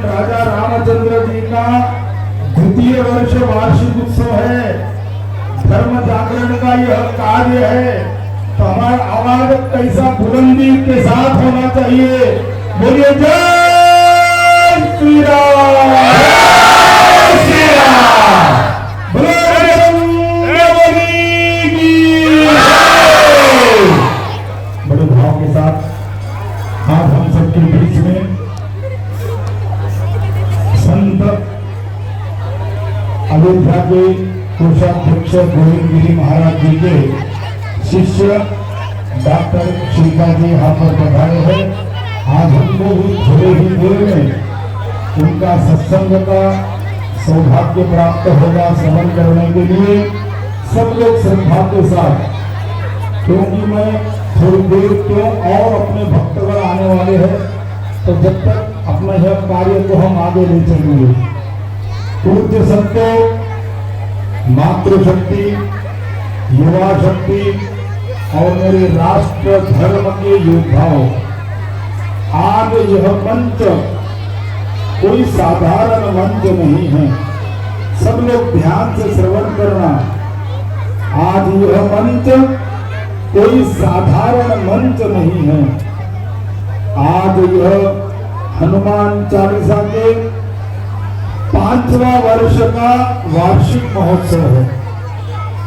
राजा रामचंद्र जी का द्वितीय वर्ष वार्षिक उत्सव है, धर्म जागरण का यह कार्य है, तो हमारा आवाज कैसा बुलंदी के साथ होना चाहिए। बोलिए जय श्री राम, जय श्री राम, बड़े भाव के साथ आज हम सबके बीच में संत अयोध्या के कोषाध्यक्ष गोविंद गिरी महाराज जी के शिष्य डॉक्टर शिल्पा जी यहाँ पर पधारे हैं। आज हमको भी थोड़े ही देर में उनका सत्संग का सौभाग्य प्राप्त होगा श्रवण करने के लिए सब लोग श्रद्धा के साथ, क्योंकि मैं थोड़ी देर क्यों और अपने भक्तगण आने वाले हैं, तो जब तक अपना यह कार्य को हम आगे ले चलेंगे। पूज्य संतों, मातृशक्ति, युवा शक्ति और मेरे राष्ट्र धर्म के योद्धाओं, आज यह मंच कोई साधारण मंच नहीं है। सब लोग ध्यान से श्रवण करना। आज यह मंच कोई साधारण मंच नहीं है। आज यह हनुमान चालीसा के 5वां वर्ष का वार्षिक महोत्सव है।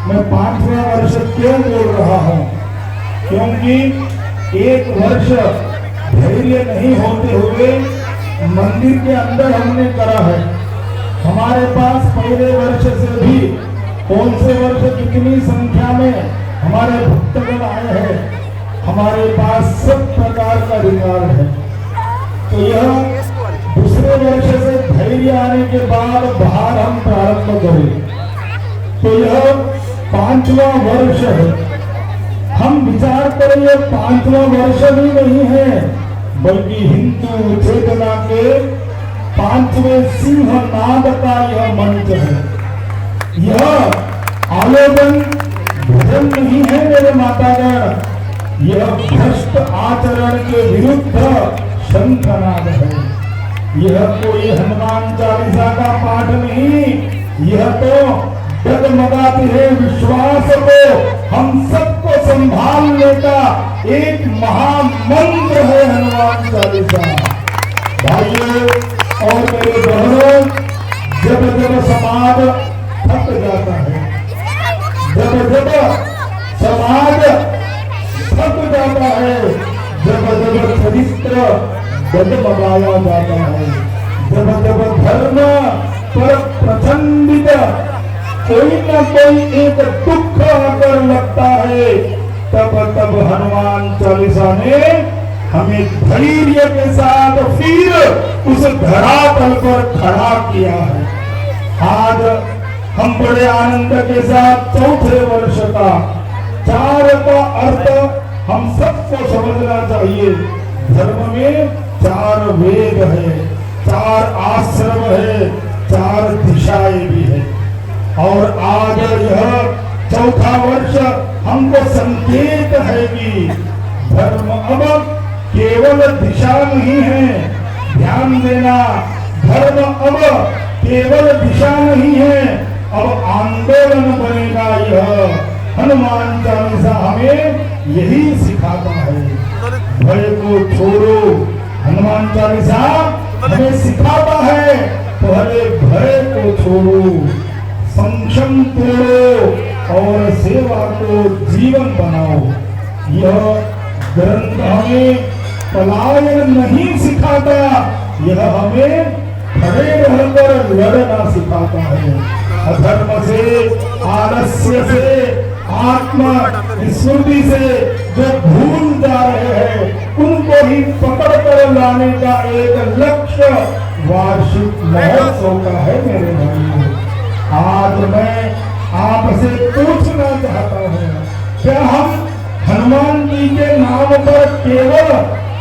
मैं 5वां वर्ष क्यों बोल रहा हूं? क्योंकि एक वर्ष धैर्य नहीं होते हुए मंदिर के अंदर हमने करा है। हमारे पास पहले वर्ष से भी कौन से वर्ष कितनी संख्या में हमारे भक्तगण आए हैं, हमारे पास सब प्रकार का रिकॉर्ड है। तो यह दूसरे वर्ष से धैर्य आने के बाद बाहर हम प्रारंभ करें, तो यह 5वां वर्ष है। हम विचार करें यह 5वां वर्ष भी नहीं है, बल्कि हिंदू चेतना के 5वें सिंहनाद का यह मंच है। यह आयोजन भजन नहीं है मेरे मातागण, यह भ्रष्ट आचरण के विरुद्ध शंखनाद है। यह कोई हनुमान चालीसा का पाठ नहीं, यह तो डगमगाती है विश्वास को हम सबको संभालने का एक महामंत्र है हनुमान चालीसा। भाइयों और मेरे बहनों, जब जब समाज थक जाता है, जब जब समाज थक जाता है, जब जब चरित्र डगमगाया जाता है, जब जब धर्म पर प्रचंडित कोई न कोई एक दुख आकर लगता है, तब तब हनुमान चालीसा ने हमें धैर्य के साथ फिर उस धरातल पर खड़ा किया है। आज हम बड़े आनंद के साथ 4थे वर्ष का 4 का अर्थ हम सबको समझना चाहिए। धर्म में 4 वेद है, 4 आश्रम है, 4 दिशाएं भी है। और आज यह 4था वर्ष हमको संकेत है कि धर्म अब केवल दिशा नहीं है, ध्यान देना, धर्म अब केवल दिशा नहीं है, अब आंदोलन बनेगा। यह हनुमान चालीसा हमें यही सिखाता है। भय को छोड़ो, हनुमान चालीसा हमें सिखाता है, पहले भय को छोड़ो, संशम तोड़ो और सेवा को जीवन बनाओ। यह ग्रंथ हमें पलायन नहीं सिखाता, यह हमें खड़े रहकर लड़ना सिखाता है। अधर्म से, आलस्य से, आत्मा स्मृति से जो भूल जा रहे हैं, उनको ही पकड़ कर लाने का एक लक्ष्य वार्षिक महोत्सव का है मेरे भाइयों। आज मैं आपसे पूछना चाहता हूँ, क्या हम हनुमान जी के नाम पर केवल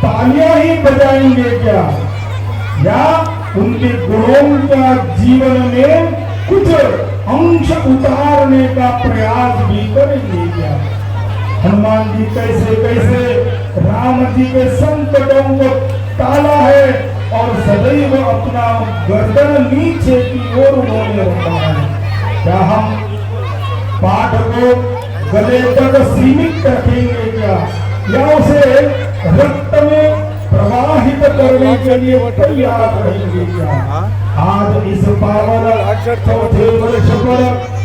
तालियां ही बजाएंगे क्या, या उनके गुणों का जीवन में कुछ अंश उतारने का प्रयास भी करेंगे क्या? हनुमान जी कैसे कैसे राम जी के संकटों को टाला है, और सदैव अपना गर्दन नीचे की ओर उन्होंने रखा है। क्या हम पाठ को गले तक सीमित रखेंगे क्या, या उसे रक्त में प्रवाहित करने के लिए तैयार रहेंगे क्या? आज इस पावन चौथे वर्ष पर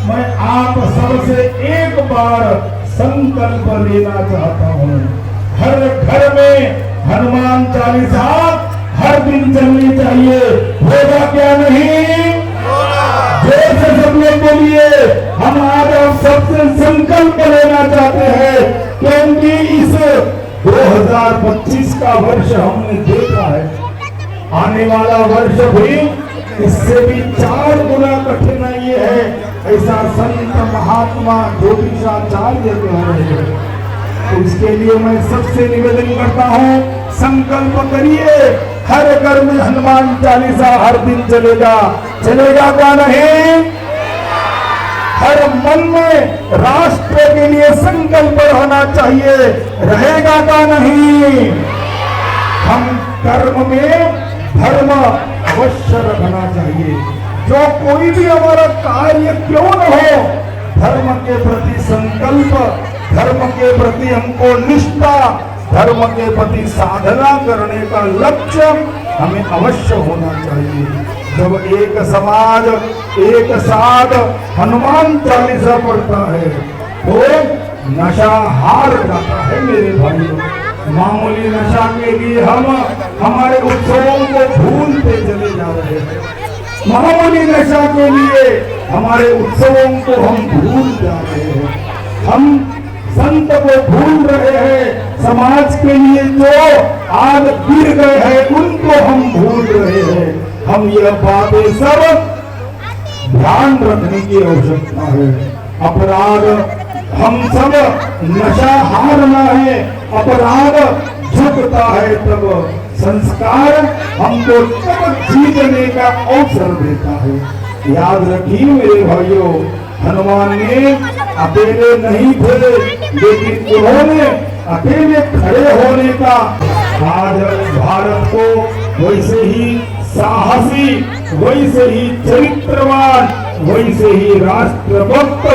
मैं आप सबसे एक बार संकल्प लेना चाहता हूँ। हर घर में हनुमान चालीसा हर दिन चलनी चाहिए, होगा क्या नहीं? जोर से सब लोग बोलिए। हम आज आप सबसे संकल्प लेना चाहते हैं, क्योंकि इस 2025 का वर्ष हमने देखा है, आने वाला वर्ष भी इससे भी 4 गुना कठिनाई है, ऐसा संत महात्मा ज्योतिषाचार्य कह रहे हैं। तो इसके लिए मैं सबसे निवेदन करता हूँ, संकल्प करिए, हर घर में हनुमान चालीसा हर दिन चलेगा। चलेगा क्या नहीं? हर मन में राष्ट्र के लिए संकल्प रहना चाहिए, रहेगा क्या नहीं? हम कर्म में धर्म अवश्य रखना चाहिए। जो कोई भी हमारा कार्य क्यों न हो, धर्म के प्रति संकल्प, धर्म के प्रति हमको निष्ठा, धर्म के प्रति साधना करने का लक्ष्य हमें अवश्य होना चाहिए। जब एक समाज एक साथ हनुमान चालीसा पढ़ता है तो नशा हार जाता है। मेरे भाइयों, मामूली नशा के लिए हम हमारे उत्सवों को भूलते चले जा रहे हैं। मामूली नशा के लिए हमारे उत्सवों को हम भूल जा रहे हैं। हम संत को भूल रहे हैं। समाज के लिए जो आज गिर गए हैं उनको हम भूल रहे हैं। हम यह बातें सब ध्यान रखने की आवश्यकता है। अपराध हम सब नशा हारना है, अपराध झुकता है तब संस्कार हमको तब जीतने का अवसर देता है। याद रखिए मेरे भाइयों, हनुमान ने अकेले नहीं थे, लेकिन उन्होंने अकेले खड़े होने का आज भारत को वैसे ही साहसी, वैसे ही चरित्रवान, वैसे ही राष्ट्रभक्त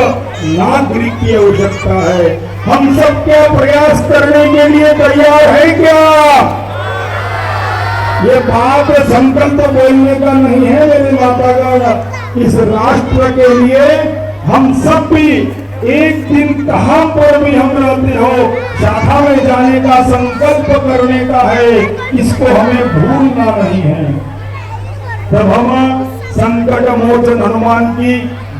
नागरिक की आवश्यकता है। हम सब क्या प्रयास करने के लिए तैयार है क्या? ये बात संकल्प बोलने का नहीं है मेरे मातागण। इस राष्ट्र के लिए हम सब भी एक दिन कहां पर भी हम रहते हो, शाखा में जाने का संकल्प करने का है, इसको हमें भूलना नहीं है। तब हम संकट मोचन हनुमान की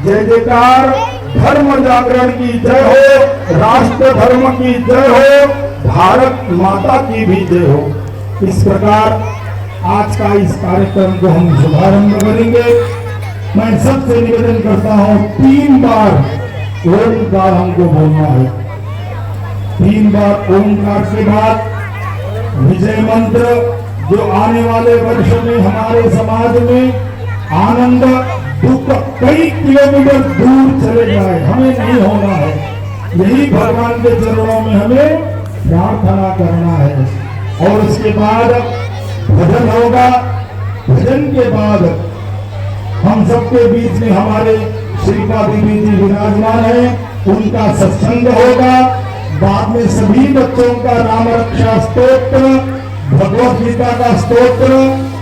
जय जयकार, धर्म जागरण की जय हो, राष्ट्र धर्म की जय हो, भारत माता की भी जय हो। इस प्रकार आज का इस कार्यक्रम को हम शुभारंभ करेंगे। मैं सबसे निवेदन करता हूं, 3 बार ओंकार हमको बोलना है। 3 बार ओंकार के बाद विजय मंत्र, जो आने वाले वर्ष में हमारे समाज में आनंद दुख कई किलोमीटर दूर चले जाए, हमें नहीं होना है। यही भगवान के चरणों में हमें प्रार्थना करना है। और उसके बाद भजन होगा। भजन के बाद हम सबके बीच में हमारे श्रीपा देवी जी विराजमान है, उनका सत्संग होगा। बाद में सभी बच्चों का राम रक्षा स्तोत्र, भगवत गीता का स्तोत्र,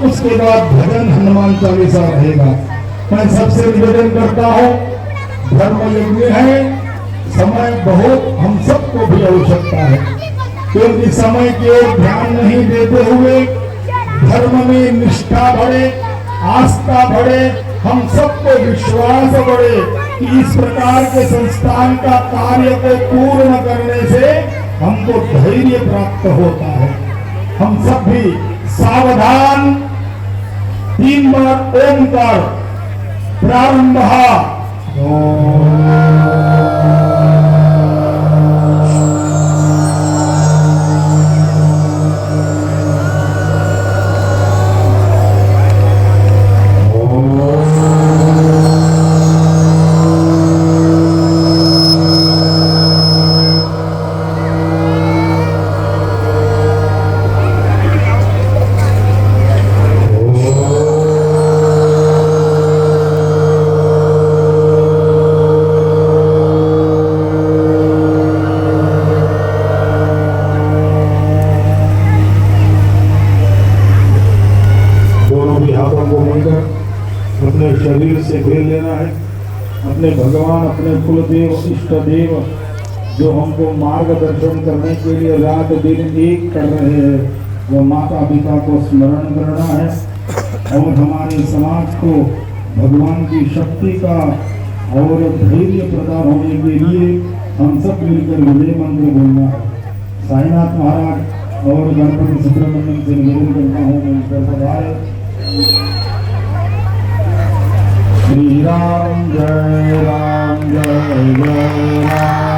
उसके बाद भजन हनुमान चालीसा रहेगा। मैं सबसे निवेदन करता हूँ, धर्म यज्ञ है, समय बहुत हम सबको भी आवश्यकता है, क्योंकि समय की ओर ध्यान नहीं देते हुए धर्म में निष्ठा बढ़े, आस्था बढ़े, हम सबको विश्वास बढ़े कि इस प्रकार के संस्थान का कार्य को पूर्ण करने से हमको धैर्य प्राप्त होता है। हम सब भी सावधान। 3 बार ओंकार प्रारंभ। हाथों को मिलकर अपने शरीर से घेर लेना है। अपने भगवान, अपने कुलदेव, इष्ट देव जो हमको मार्गदर्शन करने के लिए रात दिन एक कर रहे हैं, वो माता पिता को स्मरण करना है और हमारे समाज को भगवान की शक्ति का और धैर्य प्रदान होने के लिए हम सब मिलकर विजय मंत्र बोलना है। साईनाथ महाराज और गणपति सुब्रमण्यम से निवेदन करता हूँ, मिलकर पधारे। श्री राम जय राम जय जय राम।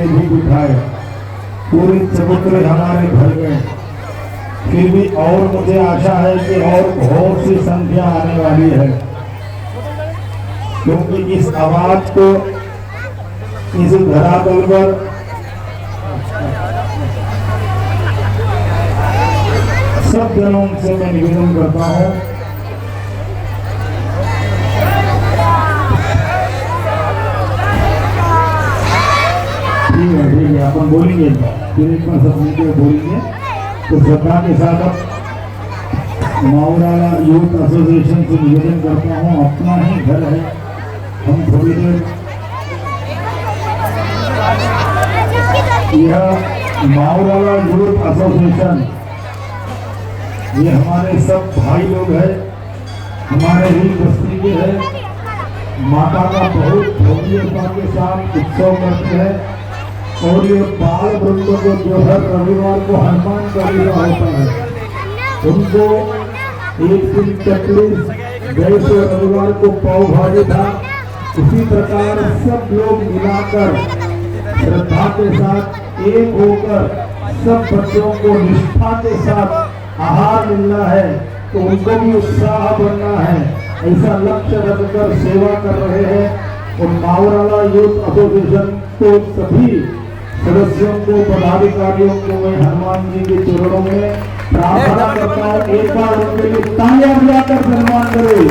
हमने भी बिठाए, पूरे चबूतरे हमारे भर गए। फिर भी और मुझे आशा है कि और बहुत सी संख्या आने वाली है, क्योंकि इस आवाज को इस धरातल पर सब जनों से मैं निवेदन करता हूं, ठीक है अपन बोलेंगे, फिर एक बार सब मिलकर बोलेंगे। तो श्रद्धा के साथ अब माउराला यूथ एसोसिएशन से निवेदन करता हूँ, अपना ही घर है, हम थोड़ी देर यह माउराला यूथ एसोसिएशन, ये हमारे सब भाई लोग हैं, हमारे ही बस्ती के हैं, माता का बहुत भव्यता के साथ उत्सव करते हैं। और ये बाल वृंद को जो हर रविवार को हनुमान चालीसा होता है, उनको एक दिन तकलीफ जैसे रविवार को पाव भाजी था, उसी प्रकार सब लोग मिलाकर श्रद्धा के साथ एक होकर सब बच्चों को निष्ठा के साथ आहार मिलना है, तो उनको भी उत्साह बनना है, ऐसा लक्ष्य रखकर सेवा कर रहे हैं। और माउराला यूथ एसोसिएशन को सभी सदस्यों को, पदाधिकारियों को मैं हनुमान जी के चरणों में प्रार्थना करता हूँ, एक बार उनके लिए तालियां बजाकर सम्मान करें।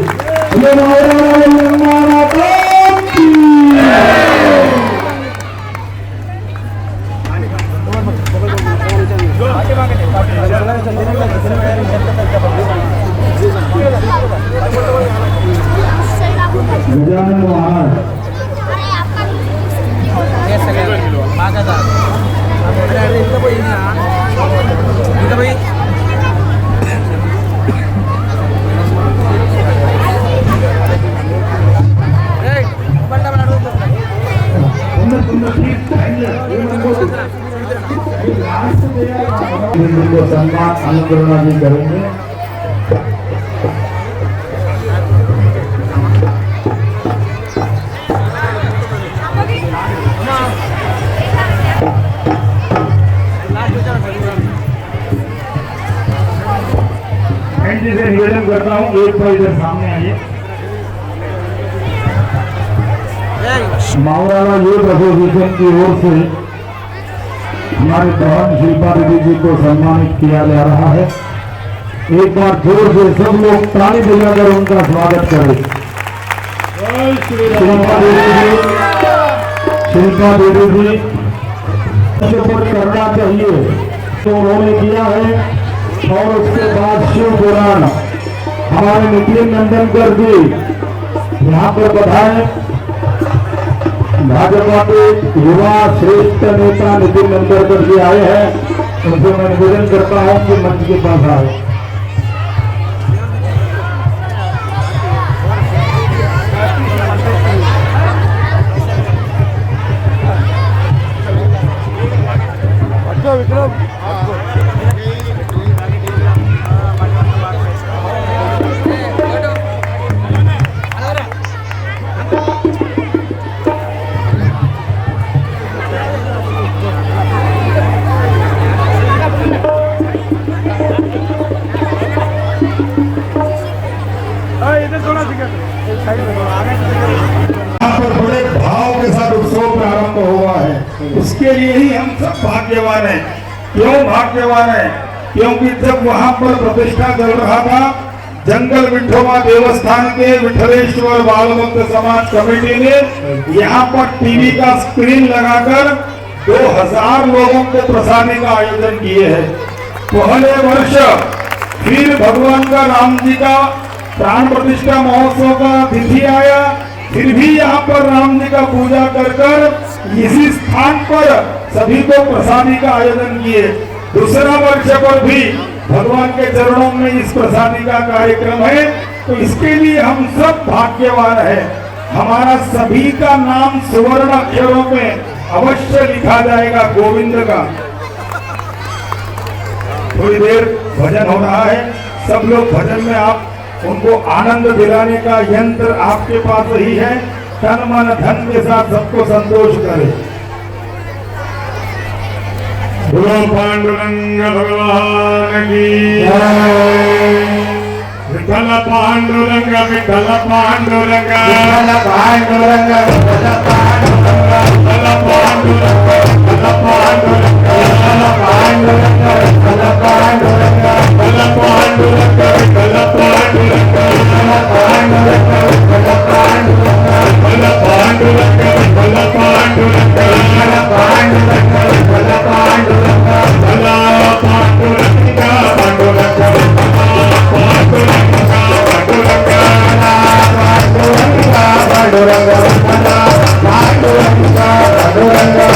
गजानन महाराज को सम्मान अनुकरणा भी करेंगे। से निवेदन करता हूँ, एक बार इधर सामने आइए। माउराला यूथ एसोसिएशन की ओर से हमारे बहन शिल्पा दीदी जी को सम्मानित किया जा रहा है। एक बार जोर से सब लोग ताली बजाकर उनका स्वागत करें। शिल्पा दीदी जी करना चाहिए तो उन्होंने किया है। और उसके बाद शिव पुराण हमारे नितिन नंदनकर जी यहाँ पर बधाएं। भाजपा के युवा श्रेष्ठ नेता नितिन नंदनकर जी आए हैं, उनसे मैं निवेदन करता हूँ कि मंच के पास आए। बड़े भाव के साथ उत्सव प्रारंभ हुआ है, उसके लिए ही हम सब भाग्यवान हैं। क्यों भाग्यवान हैं? क्योंकि जब वहां पर प्रतिष्ठा चल रहा था, जंगल विठोबा देवस्थान के विठलेश्वर बाल भक्त समाज कमेटी ने यहाँ पर टीवी का स्क्रीन लगाकर 2000 लोगों को प्रसादी का आयोजन किए हैं। पहले वर्ष फिर भगवान का राम जी का प्राण प्रतिष्ठा महोत्सव का तिथि आया, फिर भी यहाँ पर राम जी का पूजा कर इसी स्थान पर सभी को प्रसादी का आयोजन किए। दूसरा वर्ष पर भी भगवान के चरणों में इस प्रसादी का कार्यक्रम है, तो इसके लिए हम सब भाग्यवान हैं। हमारा सभी का नाम सुवर्ण अक्षरों में अवश्य लिखा जाएगा गोविंद का। थोड़ी देर भजन हो रहा है, सब लोग भजन में आप उनको आनंद दिलाने का यंत्र आपके पास ही है। तन मन धन के साथ सबको संतोष करे। बोलो पांडुरंग भगवान की विठ्ठल पांडुरंग विठ्ठल पांडुरंग विठ्ठल पांडुरंग विठ्ठल पांडुरंग विठ्ठल पांडुरंग विठ्ठल पांडुरंग विठ्ठल पांडुरंग विठ्ठल पांडुरंग विठ्ठल पांडुरंग विठ्ठल पांडुरंग विठ्ठल पांडुरंग विठ्ठल पांडुरंग विठ्ठल पांडुरंग विठ्ठल पांडुरंग विठ्ठल पांडुरंग भला पांडुरंग पांडुरंग पांडुरंग पांडुरंग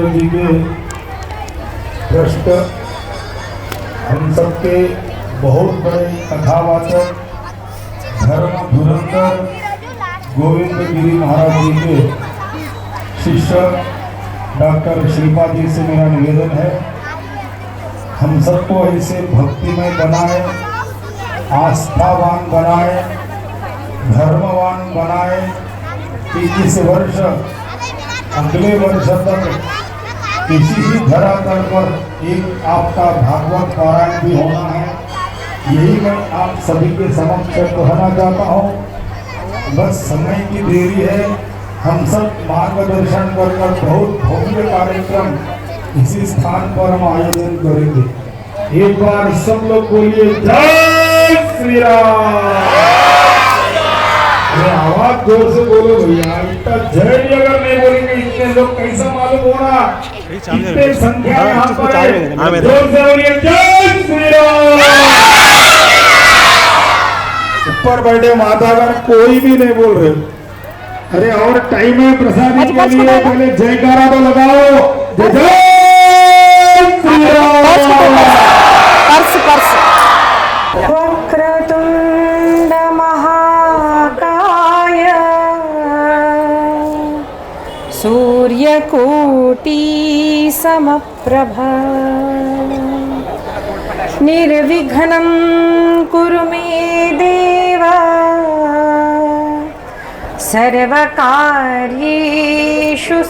रामचंद्र जी के पृष्ठ हम सबके बहुत बड़े कथावाचक धर्म धुरंधर गोविंद गिरी महाराज जी के शिष्य डॉक्टर श्रीपाद जी से मेरा निवेदन है, हम सबको ऐसे भक्तिमय बनाए, आस्थावान बनाए, धर्मवान बनाए कि इस वर्ष अगले वर्ष तक किसी भी धरातल पर एक आपका भागवत पारायण भी होना है। यही मैं आप सभी के समक्ष कहना चाहता हूँ। बस समय की देरी है, हम सब मार्गदर्शन कर बहुत भव्य कार्यक्रम इसी स्थान पर हम आयोजन करेंगे। एक बार सब लोग बोलिए जय श्री राम। आवाज जोर से बोलो भैया, इतना जय अगर नहीं बोलेंगे इतने लोग कैसा मालूम होना, इतने संख्या यहाँ पर है। जोर से बोलिए जय श्री राम। ऊपर बैठे मातागण कोई भी नहीं बोल रहे। अरे और टाइम है प्रसाद के लिए, पहले जयकारा तो लगाओ, जय श्री राम। वक्रतुंड महाकाय सूर्यकोटि समप्रभ निर्विघ्नं कुरु मे देव सर्वकार्येषु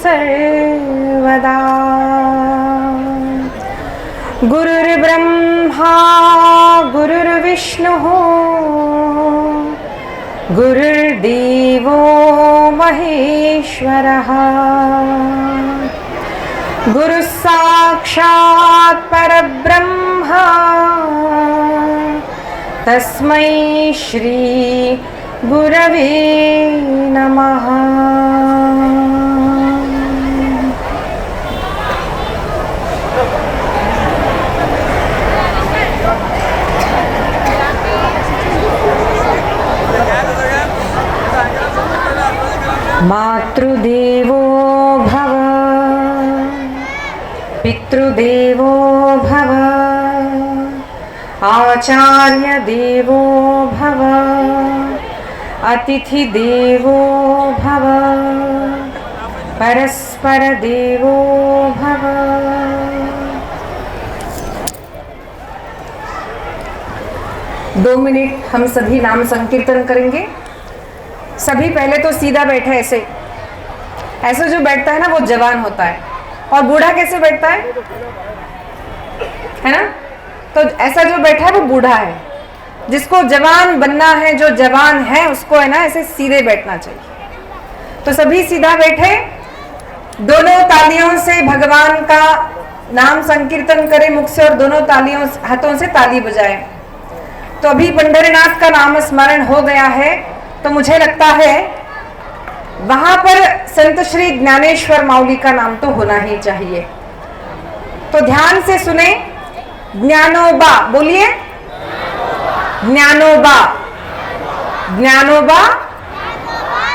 सर्वदा। गुरुर्ब्रह्मा गुरुर्विष्णुः गुरुर्देवो महेश्वरः गुरुः साक्षात् परब्रह्म तस्मै श्री गुरवे नमः। मातृदेवो भव पितृदेवो भव आचार्य देवो भव अतिथि देवो भव परस्पर देवो भव। दो मिनट हम सभी नाम संकीर्तन करेंगे। सभी पहले तो सीधा बैठे, ऐसे ऐसे जो बैठता है ना वो जवान होता है, और बूढ़ा कैसे बैठता है ना? तो ऐसा जो बैठा है वो बूढ़ा है। जिसको जवान बनना है, जो जवान है उसको है ना ऐसे सीधे बैठना चाहिए। तो सभी सीधा बैठे, दोनों तालियों से भगवान का नाम संकीर्तन करें मुख से, और दोनों तालियों हाथों से ताली बजाएं। तो अभी पंढरीनाथ का नाम स्मरण हो गया है, तो मुझे लगता है वहां पर संत श्री ज्ञानेश्वर माउली का नाम तो होना ही चाहिए। तो ध्यान से सुने, ज्ञानोबा बोलिए, ज्ञानोबा, ज्ञानोबा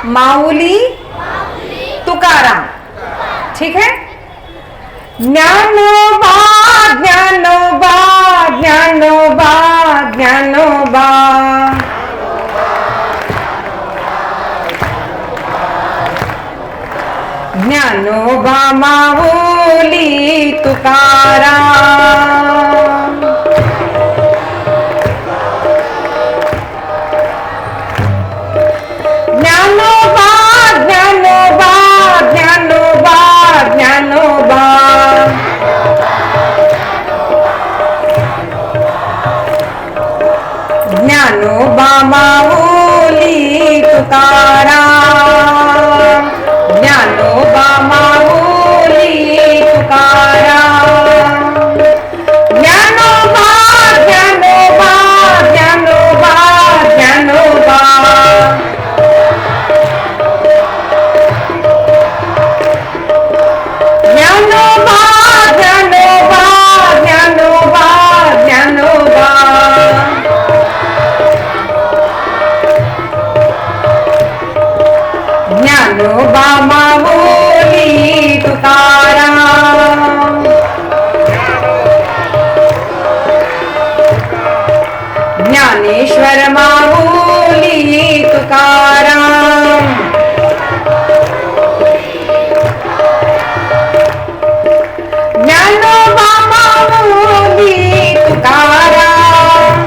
माउली तुकाराम, ठीक है? ज्ञानोबा ज्ञानोबा ज्ञानोबा ज्ञानोबा ज्ञानोबा माऊली तुकाराम। ज्ञानोबा ज्ञानोबा ज्ञानोबा ज्ञानोबा ज्ञानोबा माऊली तुकाराम। ज्ञानोबा माऊली तुकाराम। ज्ञानोबा ज्ञानोबा ज्ञानोबा ज्ञानोबा ज्ञानोबा ज्ञानोबा ज्ञानोबा ज्ञानोबा ज्ञानेश्वर माऊली तुकाराम, ज्ञानोबा माऊली तुकाराम,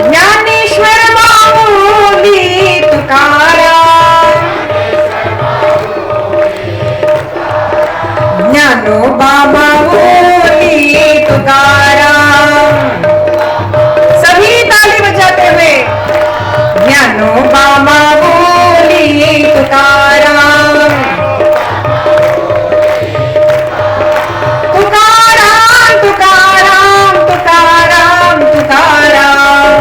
ज्ञानेश्वर माऊली तुकाराम, ज्ञानोबा माऊली तुकाराम। सभी ताली बजाते हुए ज्ञानोबा माऊली तुकाराम, तुकाराम तुकाराम तुकाराम तुकाराम,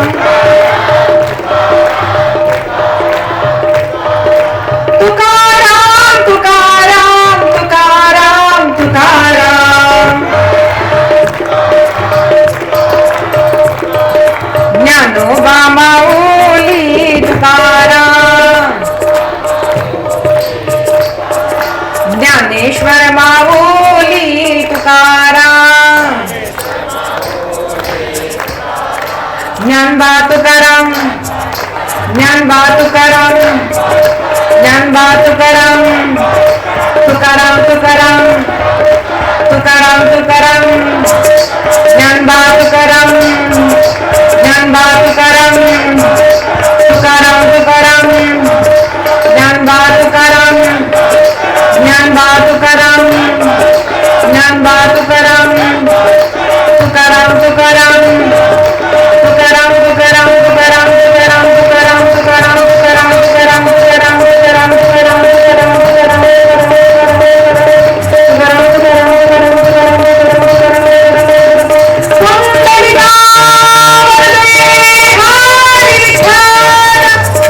तुकाराम तुकाराम तुकाराम तुकाराम, ज्ञानोबा माऊली तुकाराम, ज्ञानेश्वर माऊली तुकाराम, ज्ञानबा तुकाराम, ज्ञानबा तुकाराम, ज्ञानबा तुकाराम, तुकाराम तुकाराम, तुकाराम तुकाराम, ज्ञानबा तुकाराम, ज्ञानबा तुकाराम, तुकाराम तुकाराम, ज्ञानबा तुकाराम, ज्ञानबा तुकाराम, ज्ञानबा तुकाराम, तुकाराम तुकाराम, तुकाराम तुकाराम, तुकाराम तुकाराम, तुकाराम तुकाराम, तुकाराम तुकाराम, तुकाराम तुकाराम, तुकाराम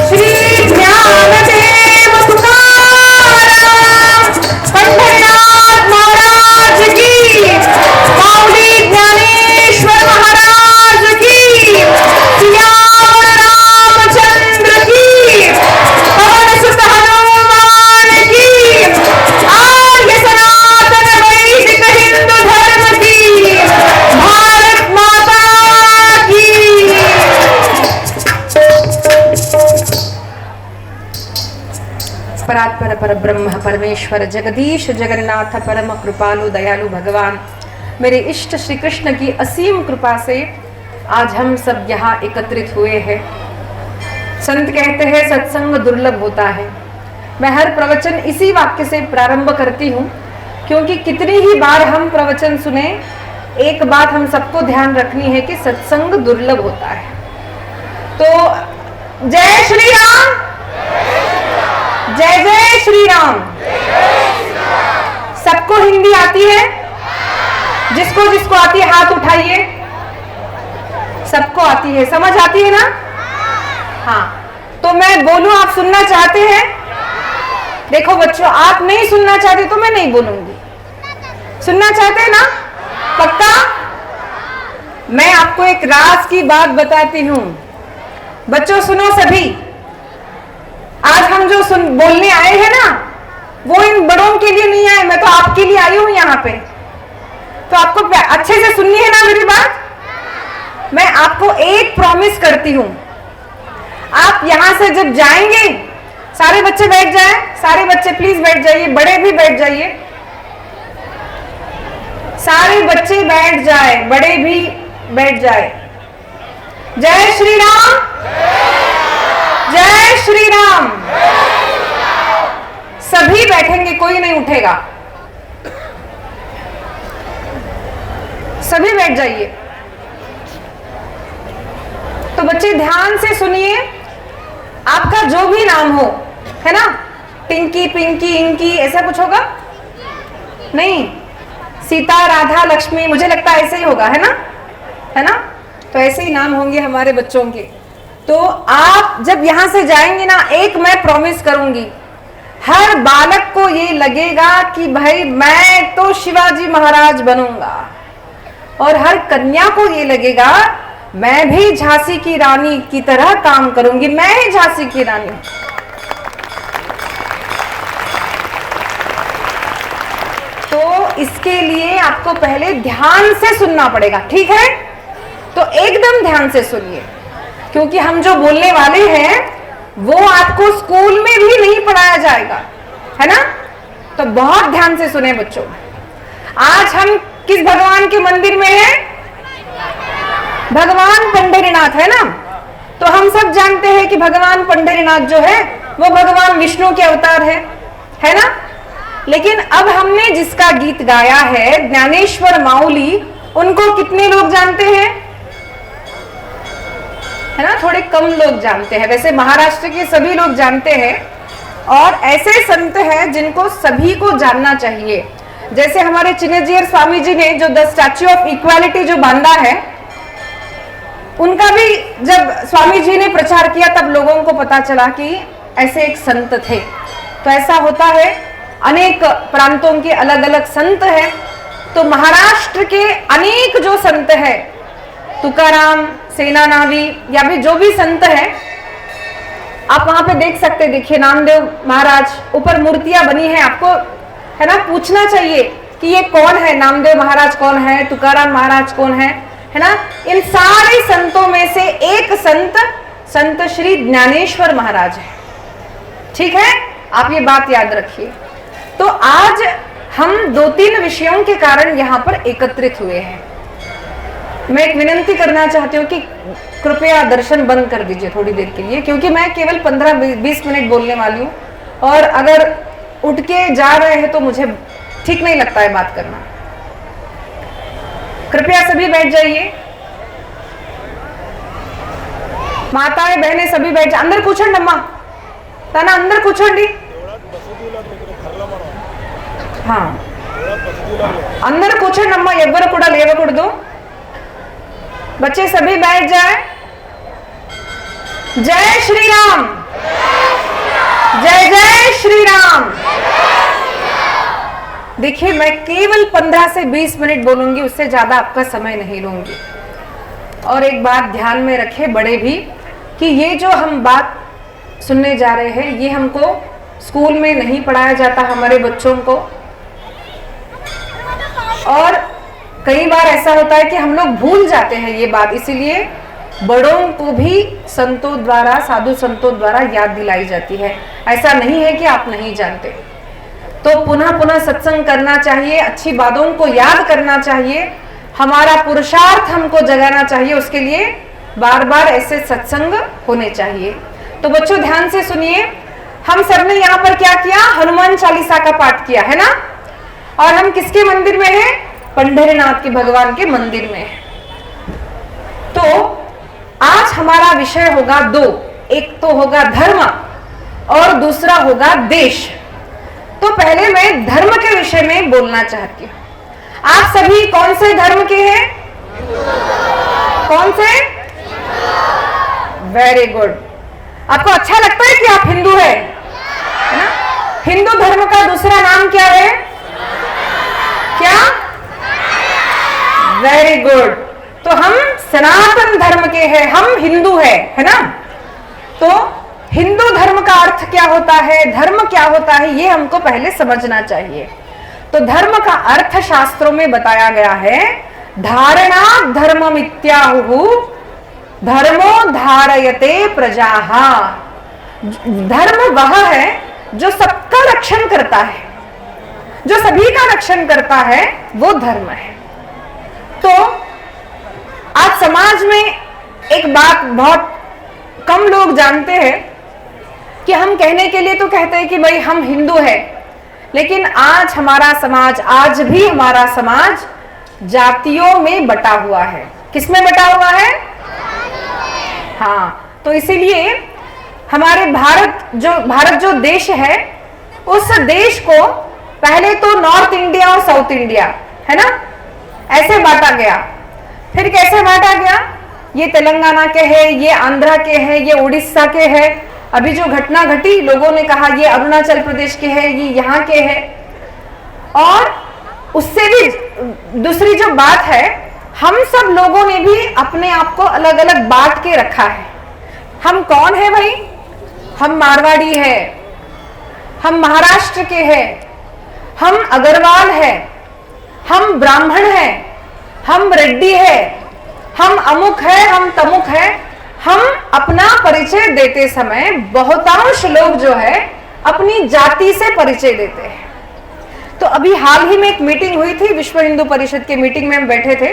श्री ज्ञानदेव तुकाराम, पंढरीनाथ महाराज की, माऊली ज्ञानेश्वर महाराज की, सियावर रामचंद्र की, पवन सुत हनुमान की, आर्य सनातन वैदिक हिंदू धर्म की, भारत माता की। परात्पर पर ब्रह्म परमेश्वर जगदीश जगन्नाथ परम कृपालु दयालु भगवान, मेरे इष्ट श्री कृष्ण की असीम कृपा से आज हम सब यहाँ एकत्रित हुए हैं। संत कहते हैं सत्संग दुर्लभ होता है। मैं हर प्रवचन इसी वाक्य से प्रारंभ करती हूँ, क्योंकि कितनी ही बार हम प्रवचन सुने, एक बात हम सबको ध्यान रखनी है कि सत्संग दुर्लभ होता है। तो जय श्री राम, जय जय श्री राम। सबको हिंदी आती है? जिसको जिसको आती है हाथ उठाइए। सबको आती है, समझ आती है ना? हाँ, तो मैं बोलूं, आप सुनना चाहते हैं? देखो बच्चों, आप नहीं सुनना चाहते तो मैं नहीं बोलूंगी। सुनना चाहते हैं ना? पक्का? मैं आपको एक राज की बात बताती हूं। बच्चों सुनो सभी, आज हम जो बोलने आए हैं ना, वो इन बड़ों के लिए नहीं आए, मैं तो आपके लिए आई हूं यहाँ पे। तो आपको अच्छे से सुननी है ना मेरी बात? मैं आपको एक प्रॉमिस करती हूं, आप यहां से जब जाएंगे, सारे बच्चे बैठ जाएं, सारे बच्चे प्लीज बैठ जाइए, बड़े भी बैठ जाइए, सारे बच्चे बैठ जाए, बड़े भी बैठ जाए। जय श्री राम, जय श्री राम। सभी बैठेंगे, कोई नहीं उठेगा, सभी बैठ जाइए। तो बच्चे ध्यान से सुनिए, आपका जो भी नाम हो, है ना, टिंकी पिंकी इंकी ऐसा कुछ होगा? नहीं, सीता राधा लक्ष्मी, मुझे लगता है ऐसे ही होगा, है ना? है ना? तो ऐसे ही नाम होंगे हमारे बच्चों के। तो आप जब यहां से जाएंगे ना, एक मैं प्रॉमिस करूंगी, हर बालक को ये लगेगा कि भाई मैं तो शिवाजी महाराज बनूंगा, और हर कन्या को ये लगेगा मैं भी झांसी की रानी की तरह काम करूंगी, मैं ही झांसी की रानी। तो इसके लिए आपको पहले ध्यान से सुनना पड़ेगा, ठीक है? तो एकदम ध्यान से सुनिए, क्योंकि हम जो बोलने वाले हैं वो आपको स्कूल में भी नहीं पढ़ाया जाएगा, है ना? तो बहुत ध्यान से सुने बच्चों। आज हम किस भगवान के मंदिर में हैं? भगवान पंढरीनाथ, है ना? तो हम सब जानते हैं कि भगवान पंढरीनाथ जो है वो भगवान विष्णु के अवतार है ना? लेकिन अब हमने जिसका गीत गाया है ज्ञानेश्वर माउली, उनको कितने लोग जानते हैं? है ना? थोड़े कम लोग जानते हैं। वैसे महाराष्ट्र के सभी लोग जानते हैं, और ऐसे संत हैं जिनको सभी को जानना चाहिए। जैसे हमारे चिन्नजीयर स्वामी जी ने जो द स्टैच्यू ऑफ इक्वालिटी जो बांधा है, उनका भी जब स्वामी जी ने प्रचार किया तब लोगों को पता चला कि ऐसे एक संत थे। तो ऐसा होता है, अनेक प्रांतों के अलग अलग संत हैं। तो महाराष्ट्र के अनेक जो संत हैं, तुकाराम, सेनानावी या भी जो भी संत हैं, आप वहां पे देख सकते, देखिए नामदेव महाराज, ऊपर मूर्तियां बनी है। आपको है ना पूछना चाहिए कि ये कौन है, नामदेव महाराज कौन है, तुकाराम महाराज कौन है ना? इन सारे संतों में से एक संत श्री ज्ञानेश्वर महाराज है, ठीक है? आप ये बात याद रखिए। तो आज हम 2-3 विषयों के कारण यहाँ पर एकत्रित हुए हैं। मैं एक विनंती करना चाहती हूँ कि कृपया दर्शन बंद कर दीजिए थोड़ी देर के लिए, क्योंकि मैं केवल 15-20 मिनट बोलने वाली हूँ, और अगर उठ के जा रहे हैं तो मुझे ठीक नहीं लगता है बात करना। कृपया सभी बैठ जाइए, माताएं बहनें सभी बैठ जाए। अंदर కూర్చోండి अम्मा, ताना अंदर కూర్చోండి। हाँ, अंदर కూర్చోండి अम्मा, ఎవ్వరు కూడా లేవకూడదు। बच्चे सभी बैठ जाए। जय श्री राम, जय जय श्री राम। देखिए, मैं केवल 15 से 20 मिनट बोलूंगी, उससे ज्यादा आपका समय नहीं लूंगी। और एक बात ध्यान में रखे बड़े भी, कि ये जो हम बात सुनने जा रहे हैं, ये हमको स्कूल में नहीं पढ़ाया जाता हमारे बच्चों को। और कई बार ऐसा होता है कि हम लोग भूल जाते हैं ये बात, इसीलिए बड़ों को भी संतों द्वारा, साधु संतों द्वारा याद दिलाई जाती है। ऐसा नहीं है कि आप नहीं जानते। तो पुनः पुनः सत्संग करना चाहिए, अच्छी बातों को याद करना चाहिए, हमारा पुरुषार्थ हमको जगाना चाहिए, उसके लिए बार बार ऐसे सत्संग होने चाहिए। तो बच्चों ध्यान से सुनिए, हम सबने यहाँ पर क्या किया? हनुमान चालीसा का पाठ किया, है ना? और हम किसके मंदिर में हैं? पंढरीनाथ के भगवान के मंदिर में है। तो आज हमारा विषय होगा 2, एक तो होगा धर्म और दूसरा होगा देश। तो पहले मैं धर्म के विषय में बोलना चाहती हूँ। आप सभी कौन से धर्म के हैं? कौन से? Very good. आपको अच्छा लगता है कि आप हिंदू है ना? हिंदू धर्म का दूसरा नाम क्या है? क्या? Very good. तो हम सनातन धर्म के हैं, हम हिंदू है ना? तो हिंदू धर्म का अर्थ क्या होता है, धर्म क्या होता है, ये हमको पहले समझना चाहिए। तो धर्म का अर्थ शास्त्रों में बताया गया है, धारणा धर्ममित्याहुः धर्मो धारयते प्रजाः। धर्म वह है जो सबका रक्षण करता है, जो सभी का रक्षण करता है, वो धर्म है। तो आज समाज में एक बात बहुत कम लोग जानते हैं कि हम कहने के लिए तो कहते हैं कि भाई हम हिंदू हैं, लेकिन आज हमारा समाज, आज भी हमारा समाज जातियों में बटा हुआ है। किसमें बटा हुआ है? हाँ, तो इसीलिए हमारे भारत जो देश है, उस देश को पहले तो नॉर्थ इंडिया और साउथ इंडिया, है ना, ऐसे बांटा गया। फिर कैसे बांटा गया? ये तेलंगाना के है, ये आंध्रा के है, ये उड़ीसा के है। अभी जो घटना घटी, लोगों ने कहा ये अरुणाचल प्रदेश के है, ये यहाँ के है। और उससे भी दूसरी जो बात है, हम सब लोगों ने भी अपने आप को अलग अलग बांट के रखा है। हम कौन है भाई? हम मारवाड़ी है, हम महाराष्ट्र के हैं, हम अग्रवाल है, हम ब्राह्मण हैं, हम रेड्डी है, हम अमुक है, हम तमुक है, हम अपना परिचय देते समय बहुतांश लोग जो है अपनी जाति से परिचय देते हैं। तो अभी हाल ही में एक मीटिंग हुई थी, विश्व हिंदू परिषद के मीटिंग में हम बैठे थे,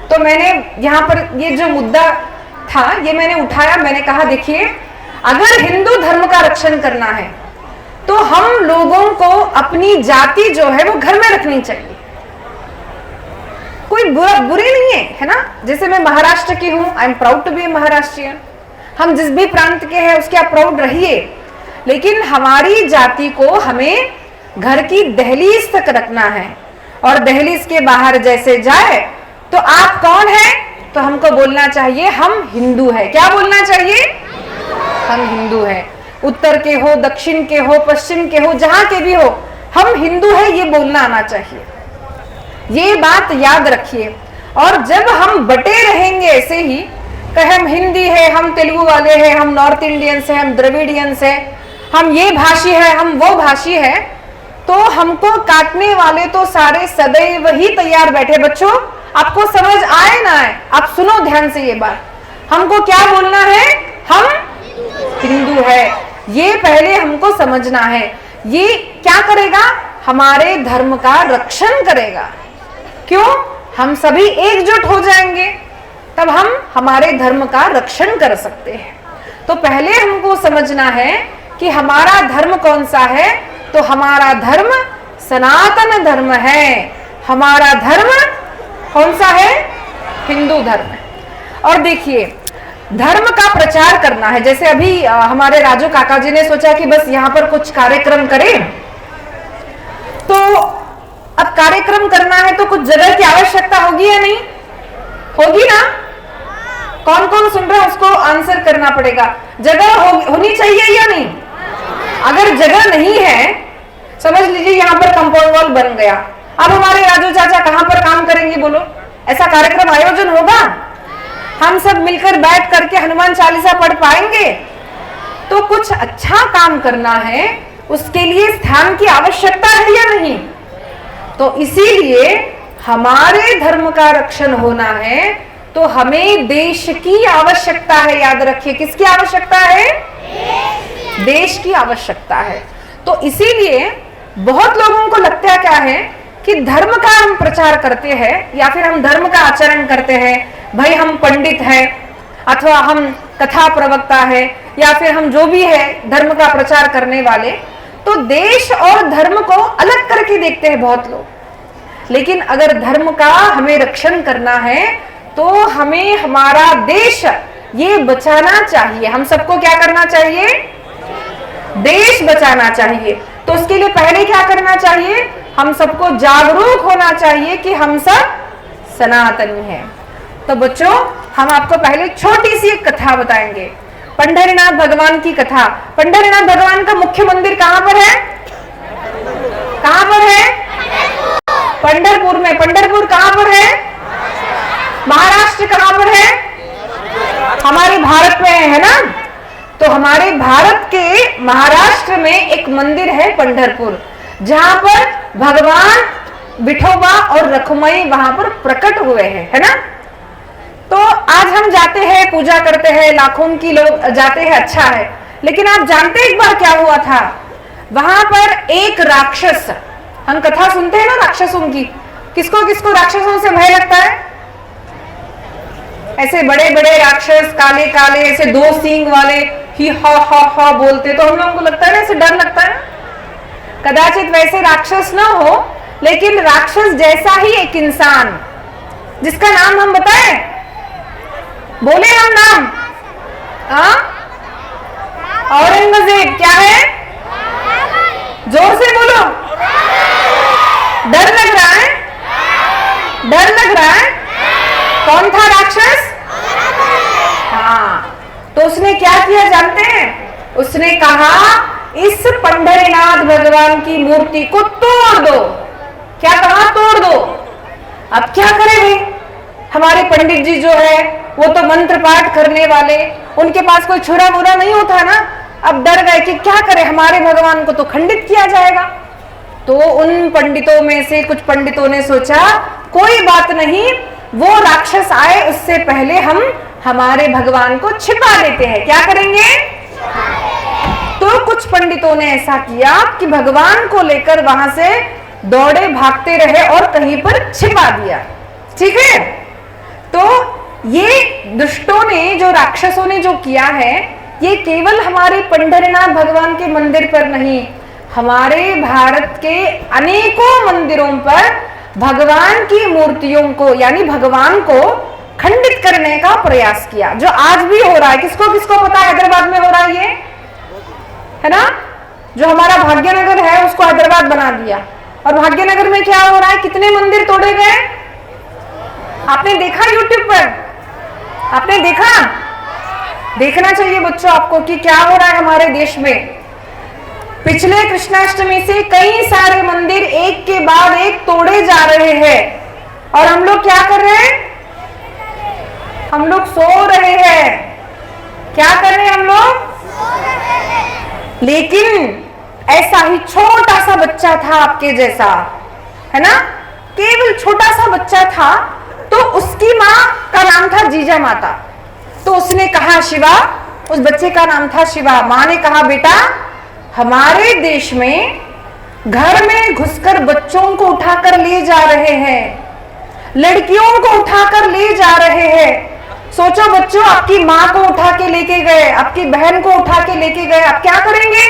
तो मैंने यहाँ पर ये जो मुद्दा था ये मैंने उठाया। मैंने कहा देखिए, अगर हिंदू धर्म का रक्षण करना है तो हम लोगों को अपनी जाति जो है वो घर में रखनी चाहिए। कोई बुरी नहीं है ना। जैसे मैं महाराष्ट्र की हूं, I am proud to be a Maharashtrian. हम जिस भी प्रांत के हैं उसके आप प्राउड रहिए, लेकिन हमारी जाति को हमें घर की दहलीज तक रखना है। और दहलीज के बाहर जैसे जाए तो आप कौन है, तो हमको बोलना चाहिए हम हिंदू है। क्या बोलना चाहिए? हम हिंदू है। उत्तर के हो, दक्षिण के हो, पश्चिम के हो, जहां के भी हो, हम हिंदू है ये बोलना आना चाहिए। ये बात याद रखिए। और जब हम बटे रहेंगे ऐसे ही कि हम हिंदी है, हम तेलुगु वाले हैं, हम नॉर्थ इंडियंस है, हम द्रविडियंस है, हम ये भाषी है, हम वो भाषी है, तो हमको काटने वाले तो सारे सदैव ही तैयार बैठे। बच्चों, आपको समझ आए ना आए, आप सुनो ध्यान से ये बात। हमको क्या बोलना है? हम हिंदू है, ये पहले हमको समझना है। ये क्या करेगा? हमारे धर्म का रक्षण करेगा। क्यों? हम सभी एकजुट हो जाएंगे, तब हम हमारे धर्म का रक्षण कर सकते हैं। तो पहले हमको समझना है कि हमारा धर्म कौन सा है। तो हमारा धर्म सनातन धर्म है। हमारा धर्म कौन सा है? हिंदू धर्म है। और देखिए, धर्म का प्रचार करना है। जैसे अभी हमारे राजू काका जी ने सोचा कि बस यहाँ पर कुछ कार्यक्रम करें, तो अब कार्यक्रम करना है तो कुछ जगह की आवश्यकता होगी या नहीं? होगी ना? कौन कौन सुन रहा है उसको आंसर करना पड़ेगा। जगह होनी चाहिए या नहीं? अगर जगह नहीं है, समझ लीजिए यहाँ पर कंपाउंड वॉल बन गया, अब हमारे राजू चाचा कहां पर काम करेंगे? बोलो, ऐसा कार्यक्रम आयोजन होगा? हम सब मिलकर बैठ करके हनुमान चालीसा पढ़ पाएंगे? तो कुछ अच्छा काम करना है, उसके लिए स्थान की आवश्यकता है या नहीं? तो इसीलिए हमारे धर्म का रक्षण होना है तो हमें देश की आवश्यकता है। याद रखिए, किसकी आवश्यकता है? देश की आवश्यकता है। तो इसीलिए बहुत लोगों को लगता क्या है कि धर्म का हम प्रचार करते हैं या फिर हम धर्म का आचरण करते हैं, भाई हम पंडित हैं अथवा हम कथा प्रवक्ता है या फिर हम जो भी है धर्म का प्रचार करने वाले, तो देश और धर्म को अलग करके देखते हैं बहुत लोग। लेकिन अगर धर्म का हमें रक्षण करना है तो हमें हमारा देश ये बचाना चाहिए। हम सबको क्या करना चाहिए? देश बचाना चाहिए। तो उसके लिए पहले क्या करना चाहिए? हम सबको जागरूक होना चाहिए कि हम सब सनातनी हैं। तो बच्चों, हम आपको पहले छोटी सी एक कथा बताएंगे, पंढरीनाथ भगवान की कथा। पंढरीनाथ भगवान का मुख्य मंदिर कहां पर है? कहां पर है? पंढरपुर में। पंढरपुर कहां पर है? महाराष्ट्र। कहां पर है? हमारे भारत में है ना? तो हमारे भारत के महाराष्ट्र में एक मंदिर है पंढरपुर, जहां पर भगवान विठोबा और रखुमाई वहां पर प्रकट हुए हैं, है ना? तो आज हम जाते हैं, पूजा करते हैं, लाखों की लोग जाते हैं, अच्छा है। लेकिन आप जानते एक बार क्या हुआ था? वहां पर एक राक्षस, हम कथा सुनते हैं ना राक्षसों की, किसको किसको राक्षसों से भय लगता है? ऐसे बड़े बड़े राक्षस, काले काले, ऐसे दो सींग वाले, ही हा बोलते, तो हम लोगों को लगता है ना, ऐसे डर लगता है। कदाचित वैसे राक्षस ना हो, लेकिन राक्षस जैसा ही एक इंसान जिसका नाम हम बताएं, बोले हम नाम? औरंगजेब। क्या है? जोर से बोलो। डर लग रहा है? डर लग रहा है? कौन था राक्षस? हाँ, तो उसने क्या किया जानते हैं? उसने कहा इस पंढरीनाथ भगवान की मूर्ति को तोड़ दो। क्या कहा? तोड़ दो। अब क्या करें भाई? हमारे पंडित जी जो है वो तो मंत्र पाठ करने वाले, उनके पास कोई छुरा बुरा नहीं होता ना। अब डर गए कि क्या करें, हमारे भगवान को तो खंडित किया जाएगा। तो उन पंडितों में से कुछ पंडितों ने सोचा कोई बात नहीं, वो राक्षस आए उससे पहले हम हमारे भगवान को छिपा देते हैं। क्या करेंगे? तो कुछ पंडितों ने ऐसा किया कि भगवान को लेकर वहां से दौड़े भागते रहे और कहीं पर छिपा दिया। ठीक है, तो ये दुष्टों ने, जो राक्षसों ने जो किया है, ये केवल हमारे पंढरीनाथ भगवान के मंदिर पर नहीं, हमारे भारत के अनेकों मंदिरों पर भगवान की मूर्तियों को यानी भगवान को खंडित करने का प्रयास किया, जो आज भी हो रहा है। किसको किसको पता है हैदराबाद में हो रहा है ये, है ना? जो हमारा भाग्यनगर है उसको हैदराबाद बना दिया, और भाग्यनगर में क्या हो रहा है, कितने मंदिर तोड़े गए आपने देखा यूट्यूब पर? आपने देखा? देखना चाहिए बच्चों आपको कि क्या हो रहा है हमारे देश में। पिछले कृष्णाष्टमी से कई सारे मंदिर एक के बाद एक तोड़े जा रहे हैं, और हम लोग क्या कर रहे हैं? हम लोग सो रहे हैं। क्या कर रहे हैं हम लोग? लेकिन ऐसा ही छोटा सा बच्चा था आपके जैसा, है ना, केवल छोटा सा बच्चा था, तो उसकी माँ का नाम था जीजा माता। तो उसने कहा शिवा, उस बच्चे का नाम था शिवा। माँ ने कहा बेटा, हमारे देश में घर में घुसकर बच्चों को उठाकर ले जा रहे हैं, लड़कियों को उठाकर ले जा रहे हैं। सोचो बच्चों, आपकी माँ को उठा के लेके गए, आपकी बहन को उठा के लेके गए, आप क्या करेंगे?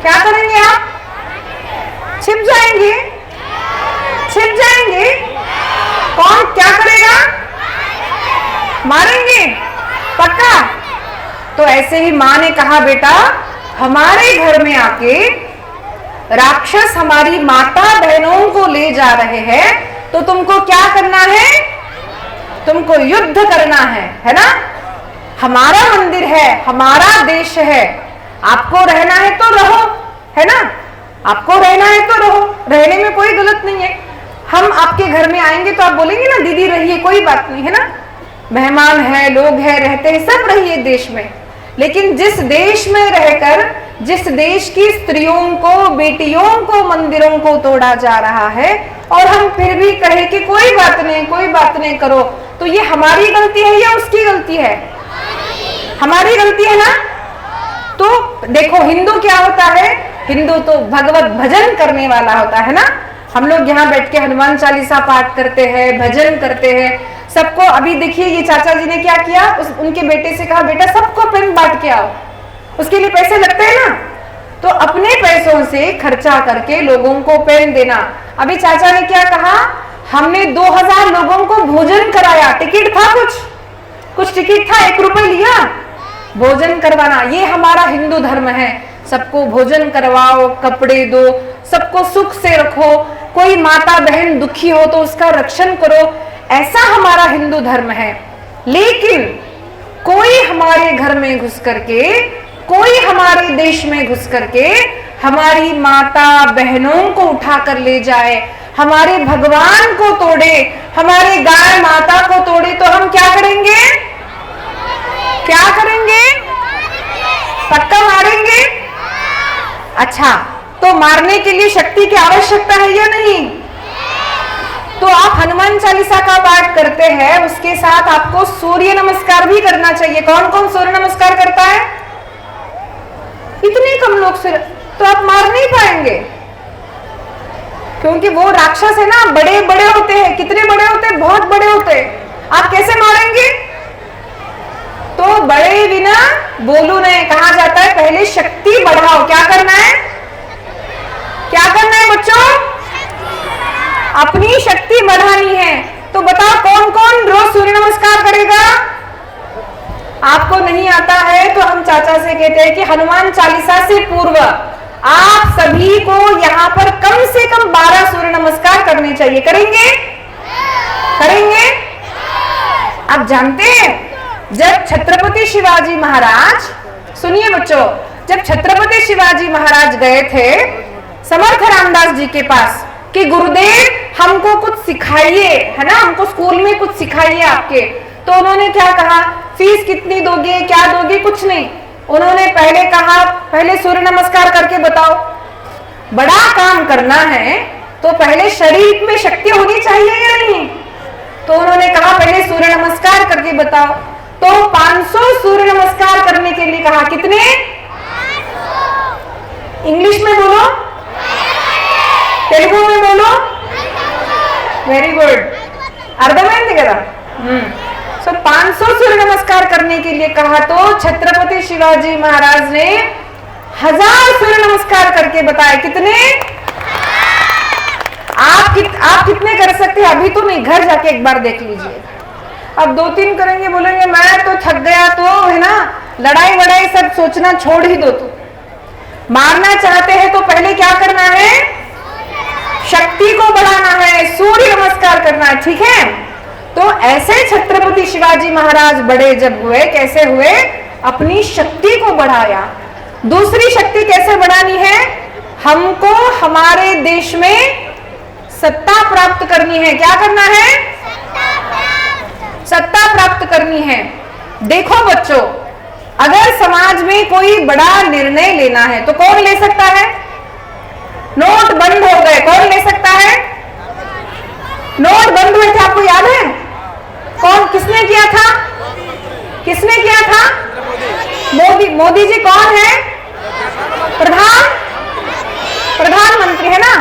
क्या करेंगे आप? छिप जाएंगे? छिप जाएंगे? कौन क्या करेगा? मारेंगे? पक्का? तो ऐसे ही माँ ने कहा बेटा, हमारे घर में आके राक्षस हमारी माता बहनों को ले जा रहे हैं, तो तुमको क्या करना है? तुमको युद्ध करना है ना? हमारा मंदिर है, हमारा देश है, आपको रहना है तो रहो, है ना? आपको रहना है तो रहो, रहने में कोई गलत नहीं है। हम आपके घर में आएंगे तो आप बोलेंगे ना दीदी रहिए, कोई बात नहीं, है ना? मेहमान है, लोग हैं, रहते हैं, सब रहिए देश में। लेकिन जिस देश में रहकर, जिस देश की स्त्रियों को, बेटियों को, मंदिरों को तोड़ा जा रहा है, और हम फिर भी कहे कि कोई बात नहीं, कोई बात नहीं करो, तो ये हमारी गलती है या उसकी गलती है? हमारी गलती है ना? तो देखो, हिंदू क्या होता है? हिंदू तो भगवत भजन करने वाला होता है ना। हम लोग यहाँ बैठ के हनुमान चालीसा पाठ करते हैं, भजन करते हैं सबको। अभी देखिए ये चाचा जी ने क्या किया, उनके बेटे से कहा बेटा सबको पेन बांट के आओ। उसके लिए पैसे लगते हैं ना, तो अपने पैसों से खर्चा करके लोगों को पेन देना। अभी चाचा ने क्या कहा, हमने 2000 लोगों को भोजन कराया। टिकट था, कुछ टिकट था, 1 रुपए लिया, भोजन करवाना। ये हमारा हिंदू धर्म है। सबको भोजन करवाओ, कपड़े दो, सबको सुख से रखो, कोई माता बहन दुखी हो तो उसका रक्षण करो, ऐसा हमारा हिंदू धर्म है। लेकिन कोई हमारे घर में घुस करके, कोई हमारे देश में घुस करके हमारी माता बहनों को उठाकर ले जाए, हमारे भगवान को तोड़े, हमारे गाय माता को तोड़े, तो हम क्या करेंगे? क्या करेंगे? पक्का मारेंगे? अच्छा, तो मारने के लिए शक्ति की आवश्यकता है या नहीं? तो आप हनुमान चालीसा का पाठ करते हैं, उसके साथ आपको सूर्य नमस्कार भी करना चाहिए। कौन कौन सूर्य नमस्कार करता है? इतने कम लोग से, तो आप मार नहीं पाएंगे, क्योंकि वो राक्षस है ना, बड़े बड़े होते हैं। कितने बड़े होते हैं? बहुत बड़े होते हैं। आप कैसे मारेंगे? तो बड़े बिना बोलू नहीं कहा जाता है, पहले शक्ति बढ़ाओ। क्या करना है? क्या करना है बच्चों? अपनी शक्ति बढ़ानी है। तो बताओ कौन कौन रोज सूर्य नमस्कार करेगा? आपको नहीं आता है तो हम चाचा से कहते हैं कि हनुमान चालीसा से पूर्व आप सभी को यहाँ पर कम से कम 12 सूर्य नमस्कार करने चाहिए। करेंगे? करेंगे? आप जानते हैं जब छत्रपति शिवाजी महाराज, सुनिए बच्चों, जब छत्रपति शिवाजी महाराज गए थे समर्थ रामदास जी के पास कि गुरुदेव हमको कुछ सिखाइए, है ना, हमको स्कूल में कुछ सिखाइए आपके, तो उन्होंने क्या कहा? फीस कितनी दोगे, क्या दोगे? कुछ नहीं। उन्होंने पहले कहा पहले सूर्य नमस्कार करके बताओ। बड़ा काम करना है तो पहले शरीर में शक्ति होनी चाहिए या नहीं? तो उन्होंने कहा पहले सूर्य नमस्कार करके बताओ। तो 500 सूर्य नमस्कार करने के लिए कहा। कितने? इंग्लिश में बोलो, तेलुगु में बोलो। वेरी गुड, अर्थమైంది కదా। सो 500 सूर्य नमस्कार करने के लिए कहा तो छत्रपति शिवाजी महाराज ने 1000 सूर्य नमस्कार करके बताए। कितने? आप कितने कर सकते हैं? अभी तो नहीं, घर जाके एक बार देख लीजिए। अब 2-3 करेंगे, बोलेंगे मैं तो थक गया, तो है ना, लड़ाई वड़ाई सब सोचना छोड़ ही दो। तो मारना चाहते हैं तो पहले क्या करना है? शक्ति को बढ़ाना है, सूर्य नमस्कार करना है। ठीक है, तो ऐसे छत्रपति शिवाजी महाराज बड़े जब हुए, कैसे हुए? अपनी शक्ति को बढ़ाया। दूसरी शक्ति कैसे बढ़ानी है? हमको हमारे देश में सत्ता प्राप्त करनी है। क्या करना है? सत्ता प्राप्त करनी है। देखो बच्चों, अगर समाज में कोई बड़ा निर्णय लेना है तो कौन ले सकता है? नोट बंद हो गए, कौन ले सकता है? नोट बंद हुए थे, आपको याद है? कौन, किसने किया था? किसने किया था? मोदी। मोदी जी कौन है? प्रधानमंत्री है ना।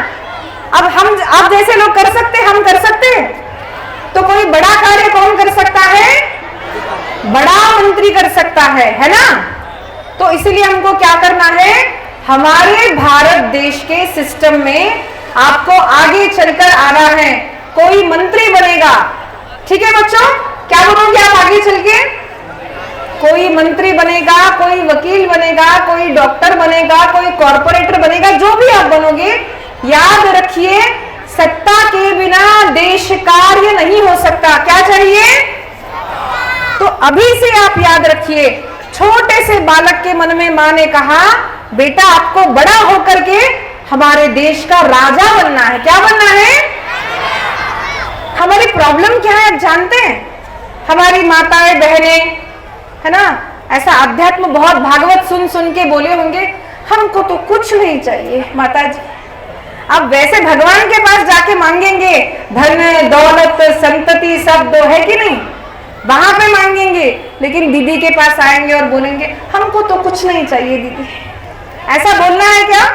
अब आप जैसे लोग कर सकते, हम कर सकते? तो कोई बड़ा कार्य कौन कर सकता है? बड़ा मंत्री कर सकता है ना। तो इसलिए हमको क्या करना है? हमारे भारत देश के सिस्टम में आपको आगे चलकर आना है। कोई मंत्री बनेगा, ठीक है बच्चों? क्या बनोगे आप आगे चल के? कोई मंत्री बनेगा, कोई वकील बनेगा, कोई डॉक्टर बनेगा, कोई कॉर्पोरेटर बनेगा, जो भी आप बनोगे, याद रखिए सत्ता के बिना देश कार्य नहीं हो सकता। क्या चाहिए? तो अभी से आप याद रखिए, छोटे से बालक के मन में माँ ने कहा बेटा आपको बड़ा होकर के हमारे देश का राजा बनना है। क्या बनना है? हमारी प्रॉब्लम क्या है आप जानते हैं? हमारी माताएं बहनें है ना, ऐसा अध्यात्म बहुत भागवत सुन सुन के बोले होंगे हमको तो कुछ नहीं चाहिए माता जी। अब वैसे भगवान के पास जाके मांगेंगे धन दौलत संतति सब दो, है कि नहीं? वहां पे मांगेंगे, लेकिन दीदी के पास आएंगे और बोलेंगे हमको तो कुछ नहीं चाहिए दीदी। ऐसा बोलना है क्या?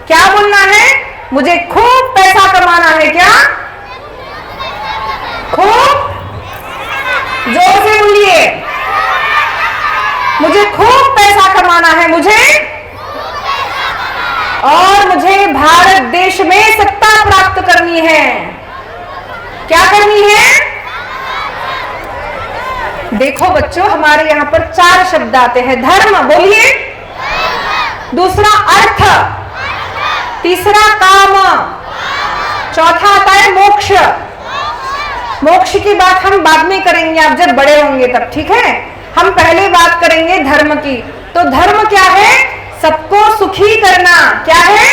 क्या बोलना है? मुझे खूब पैसा कमाना है। क्या? खूब जोर से बोलिए, मुझे खूब पैसा कमाना है मुझे, और मुझे भारत देश में सत्ता प्राप्त करनी है। क्या करनी है? देखो बच्चों, हमारे यहाँ पर 4 शब्द आते हैं। धर्म, बोलिए। दूसरा अर्थ, तीसरा काम, चौथा आता है मोक्ष। मोक्ष की बात हम बाद में करेंगे, आप जब बड़े होंगे तब, ठीक है? हम पहले बात करेंगे धर्म की। तो धर्म क्या है? सबको सुखी करना। क्या है?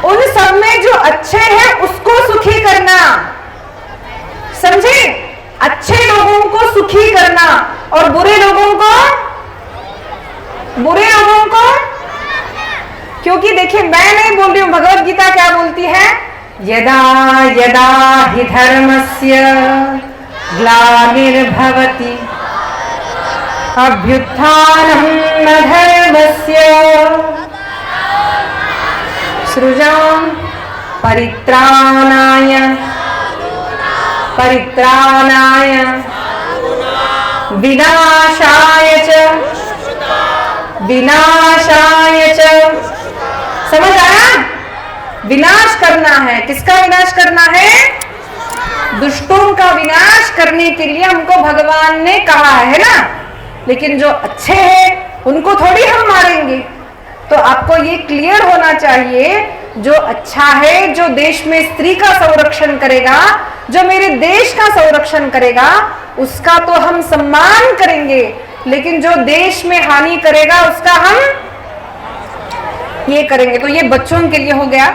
उन सब में जो अच्छे हैं उसको सुखी करना। समझे? अच्छे लोगों को सुखी करना और बुरे लोगों को क्योंकि देखिए मैं नहीं बोल रही हूं, भगवत गीता क्या बोलती है? यदा यदा हि धर्मस्य ग्लानिर्भवति अभ्युत्थानं धर्मस्य सृजं परित्राणाय विनाशाय च। समझ आया? विनाश करना है। किसका विनाश करना है? दुष्टों का विनाश करने के लिए हमको भगवान ने कहा है ना। लेकिन जो अच्छे हैं उनको थोड़ी हम मारेंगे। तो आपको ये क्लियर होना चाहिए, जो अच्छा है, जो देश में स्त्री का संरक्षण करेगा, जो मेरे देश का संरक्षण करेगा, उसका तो हम सम्मान करेंगे, लेकिन जो देश में हानि करेगा उसका हम ये करेंगे। तो ये बच्चों के लिए हो गया।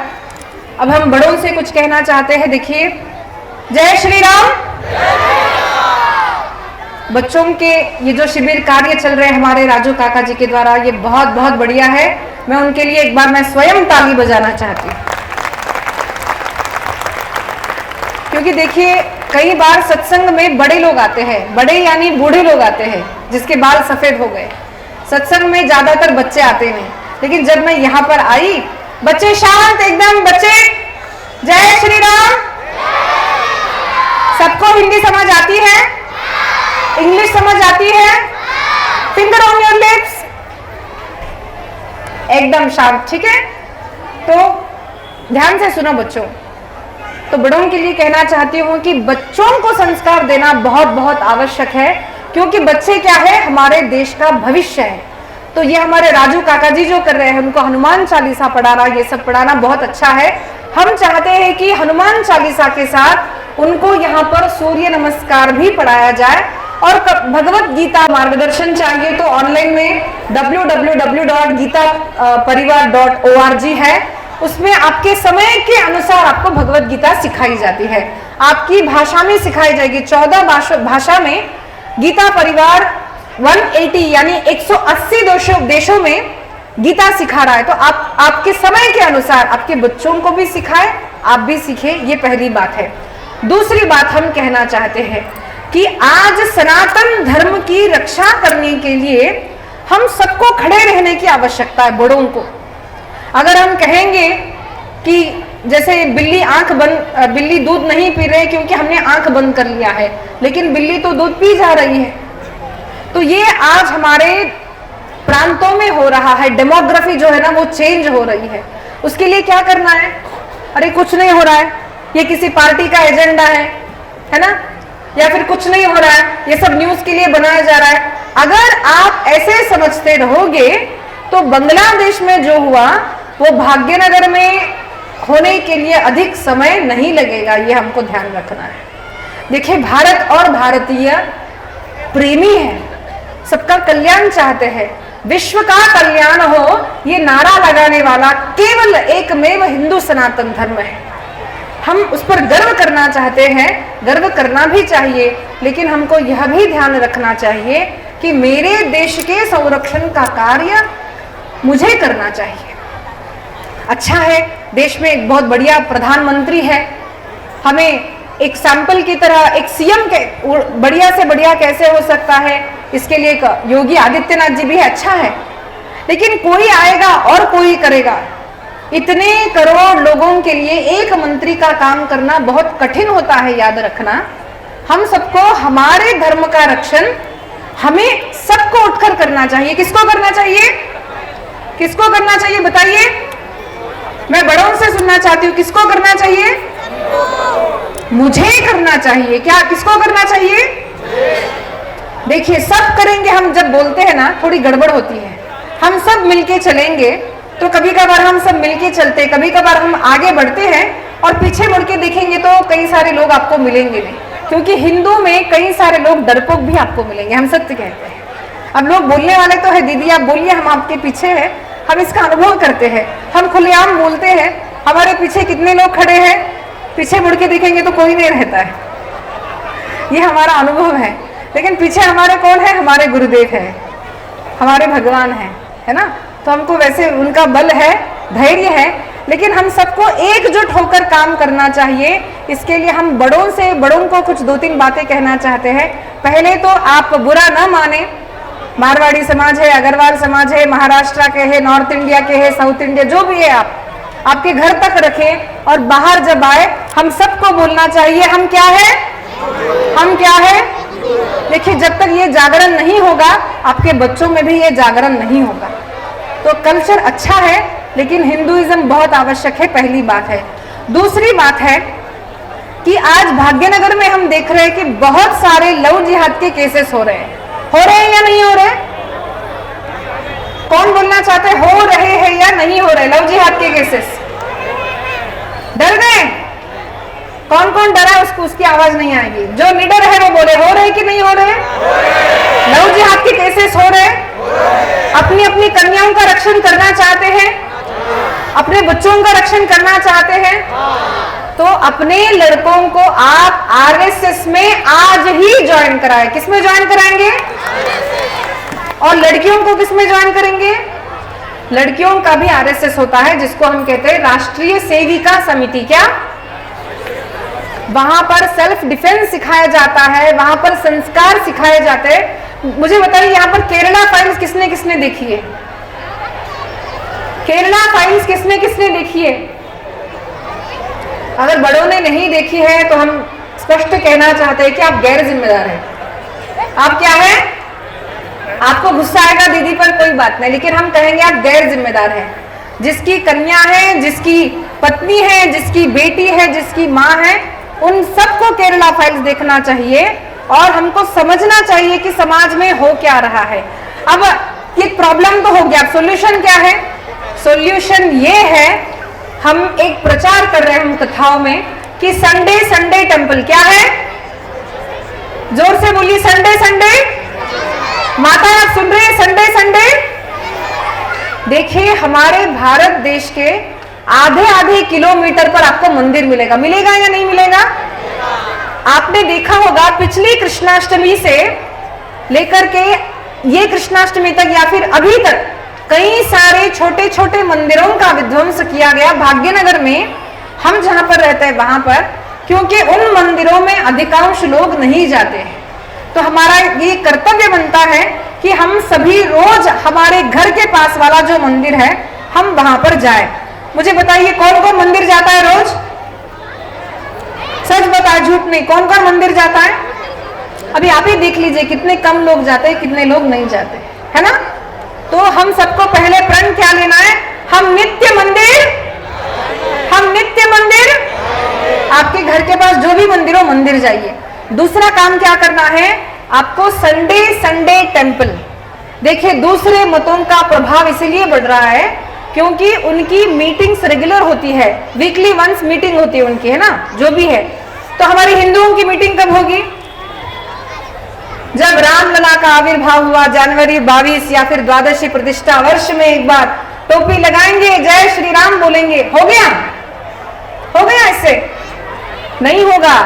अब हम बड़ों से कुछ कहना चाहते हैं। देखिए, जय श्री राम। बच्चों के ये जो शिविर कार्य चल रहे हैं हमारे राजू काका जी के द्वारा, ये बहुत बहुत बढ़िया है। मैं उनके लिए एक बार मैं स्वयं ताली बजाना चाहती हूँ। क्योंकि देखिए कई बार सत्संग में बड़े लोग आते हैं, बड़े यानी बूढ़े लोग आते हैं जिसके बाल सफेद हो गए। सत्संग में ज्यादातर बच्चे आते नहीं, लेकिन जब मैं यहाँ पर आई, बच्चे शांत एकदम, बच्चे जय श्री राम। सबको हिंदी समझ आती है, इंग्लिश समझ आती है, फिंगर ऑन योर लिप्स, एकदम शांत, ठीक है। तो ध्यान से सुनो बच्चों। तो बड़ों के लिए कहना चाहती हूँ कि बच्चों को संस्कार देना बहुत बहुत आवश्यक है, क्योंकि बच्चे क्या है, हमारे देश का भविष्य है। तो ये हमारे राजू काका जी जो कर रहे हैं, उनको हनुमान चालीसा पढ़ाना, ये सब पढ़ाना बहुत अच्छा है। हम चाहते हैं कि हनुमान चालीसा के साथ उनको यहाँ पर सूर्य नमस्कार भी पढ़ाया जाए। और भगवत गीता मार्गदर्शन चाहिए तो ऑनलाइन में www.गीतापरिवार.org है, उसमें आपके समय के अनुसार आपको भगवत गीता सिखाई जाती है, आपकी भाषा में सिखाई जाएगी। 14 भाषा में गीता परिवार 180 यानी 180 देशों में गीता सिखा रहा है। तो आप आपके समय के अनुसार आपके बच्चों को भी सिखाए, आप भी सीखे, ये पहली बात है। दूसरी बात हम कहना चाहते हैं कि आज सनातन धर्म की रक्षा करने के लिए हम सबको खड़े रहने की आवश्यकता है। बड़ों को अगर हम कहेंगे कि जैसे बिल्ली दूध नहीं पी रही क्योंकि हमने आंख बंद कर लिया है, लेकिन बिल्ली तो दूध पी जा रही है। तो ये आज हमारे प्रांतों में हो रहा है, डेमोग्राफी जो है ना वो चेंज हो रही है। उसके लिए क्या करना है? अरे कुछ नहीं हो रहा है, ये किसी पार्टी का एजेंडा है ना, या फिर कुछ नहीं हो रहा है, ये सब न्यूज के लिए बनाया जा रहा है। अगर आप ऐसे समझते रहोगे तो बांग्लादेश में जो हुआ वो भाग्यनगर में होने के लिए अधिक समय नहीं लगेगा, ये हमको ध्यान रखना है। देखिए भारत और भारतीय प्रेमी है, सबका कल्याण चाहते हैं, विश्व का कल्याण हो, ये नारा लगाने वाला केवल एकमेव हिंदू सनातन धर्म है। हम उस पर गर्व करना चाहते हैं, गर्व करना भी चाहिए, लेकिन हमको यह भी ध्यान रखना चाहिए कि मेरे देश के संरक्षण का कार्य मुझे करना चाहिए। अच्छा है, देश में एक बहुत बढ़िया प्रधानमंत्री है, हमें एक सैंपल की तरह एक सीएम के बढ़िया से बढ़िया कैसे हो सकता है, इसके लिए एक योगी आदित्यनाथ जी भी है, अच्छा है। लेकिन कोई आएगा और कोई करेगा। इतने करोड़ लोगों के लिए एक मंत्री का काम करना बहुत कठिन होता है, याद रखना। हम सबको हमारे धर्म का रक्षण हमें सबको उठकर करना चाहिए। किसको करना चाहिए? किसको करना चाहिए बताइए? मैं बड़ों से सुनना चाहती हूँ, किसको करना चाहिए? मुझे करना चाहिए। क्या किसको करना चाहिए? देखिए सब करेंगे, हम जब बोलते हैं ना थोड़ी गड़बड़ होती है। हम सब मिलके चलेंगे तो कभी कभार हम सब मिलके चलते, कभी कभार हम आगे बढ़ते हैं और पीछे मुड़ के देखेंगे तो कई सारे लोग आपको मिलेंगे नहीं, क्योंकि हिंदू में कई सारे लोग डरपोक भी आपको मिलेंगे, हम सत्य कहते हैं। अब लोग बोलने वाले तो है, दीदी आप बोलिए, हम आपके पीछे हैं, हम इसका अनुभव करते हैं, हम खुलेआम बोलते हैं। हमारे पीछे कितने लोग खड़े हैं, पीछे मुड़ के देखेंगे तो कोई नहीं रहता है, ये हमारा अनुभव है। लेकिन पीछे हमारे कौन है? हमारे गुरुदेव है, हमारे भगवान है ना। तो हमको वैसे उनका बल है, धैर्य है, लेकिन हम सबको एकजुट होकर काम करना चाहिए। इसके लिए हम बड़ों को कुछ 2-3 बातें कहना चाहते हैं। पहले तो आप बुरा ना माने, मारवाड़ी समाज है, अग्रवाल समाज है, महाराष्ट्र के है, नॉर्थ इंडिया के है, साउथ इंडिया जो भी है, आपके घर तक रखें और बाहर जब आए हम सबको बोलना चाहिए हम क्या है, हम क्या है। देखिए जब तक ये जागरण नहीं होगा आपके बच्चों में भी ये जागरण नहीं होगा। तो कल्चर अच्छा है, लेकिन हिंदुइज्म बहुत आवश्यक है, पहली बात है। दूसरी बात है कि आज भाग्यनगर में हम देख रहे हैं कि बहुत सारे लव जिहाद के केसेस हो रहे हैं या नहीं हो रहे? कौन बोलना चाहते हैं, हो रहे हैं या नहीं हो रहे लव जिहाद के केसेस? डर गए? कौन कौन डरा है? उसकी आवाज नहीं आएगी। जो निडर है वो बोले, हो रहे कि नहीं हो रहे? लव जिहाद के केसेस हो रहे। अपनी अपनी कन्याओं का रक्षण करना चाहते हैं, अपने बच्चों का रक्षण करना चाहते हैं, तो अपने लड़कों को आप आरएसएस में आज ही ज्वाइन कराएं। किसमें ज्वाइन कराएंगे? और लड़कियों को किसमें ज्वाइन करेंगे? लड़कियों का भी आरएसएस होता है, जिसको हम कहते हैं राष्ट्रीय सेविका समिति। क्या? वहां पर सेल्फ डिफेंस सिखाया जाता है, वहां पर संस्कार सिखाए जाते हैं। मुझे बताइए, यहाँ पर केरला फाइल्स किसने किसने देखी है? केरला फाइल्स किसने किसने देखी है? अगर बड़ों ने नहीं देखी है तो हम स्पष्ट कहना चाहते हैं कि आप गैर जिम्मेदार हैं। आप क्या है? आपको गुस्सा आएगा दीदी पर, कोई बात नहीं, लेकिन हम कहेंगे आप गैर जिम्मेदार हैं। जिसकी कन्या है, जिसकी पत्नी है, जिसकी बेटी है, जिसकी माँ है, उन सबको केरला फाइल्स देखना चाहिए और हमको समझना चाहिए कि समाज में हो क्या रहा है। अब ये प्रॉब्लम तो हो गया, अब सॉल्यूशन क्या है? सॉल्यूशन ये है, हम एक प्रचार कर रहे हैं हम कथाओं में कि संडे संडे टेम्पल। क्या है? जोर से बोलिए, संडे संडे। माता आप सुन रहे हैं? Sunday Sunday. देखिए, हमारे भारत देश के आधे आधे किलोमीटर पर आपको मंदिर मिलेगा। मिलेगा या नहीं मिलेगा? आपने देखा होगा पिछली कृष्णाष्टमी से लेकर के ये कृष्णाष्टमी तक या फिर अभी तक कई सारे छोटे छोटे मंदिरों का विध्वंस किया गया भाग्यनगर में, हम जहां पर रहते हैं वहां पर, क्योंकि उन मंदिरों में अधिकांश लोग नहीं जाते हैं। तो हमारा ये कर्तव्य बनता है कि हम सभी रोज हमारे घर के पास वाला जो मंदिर है हम वहां पर जाए। मुझे बताइए, कौन कौन मंदिर जाता है रोज? सच बताए, झूठ नहीं। कौन कौन मंदिर जाता है? अभी आप ही देख लीजिए कितने कम लोग जाते हैं, कितने लोग नहीं जाते, है ना? तो हम सबको पहले प्रण क्या लेना है? हम नित्य मंदिर, हम नित्य मंदिर। आपके घर के पास जो भी मंदिर हो, मंदिर जाइए। दूसरा काम क्या करना है? आपको संडे संडे टेम्पल। देखिए, दूसरे मतों का प्रभाव इसलिए बढ़ रहा है क्योंकि उनकी मीटिंग्स रेगुलर होती है, वीकली वंस मीटिंग होती है उनकी, है ना, जो भी है। तो हमारी हिंदुओं की मीटिंग कब होगी? जब रामलला का आविर्भाव हुआ, जनवरी 22 या फिर द्वादशी प्रतिष्ठा, वर्ष में एक बार टोपी लगाएंगे, जय श्री राम बोलेंगे। हो गया? हो गया? इससे नहीं होगा।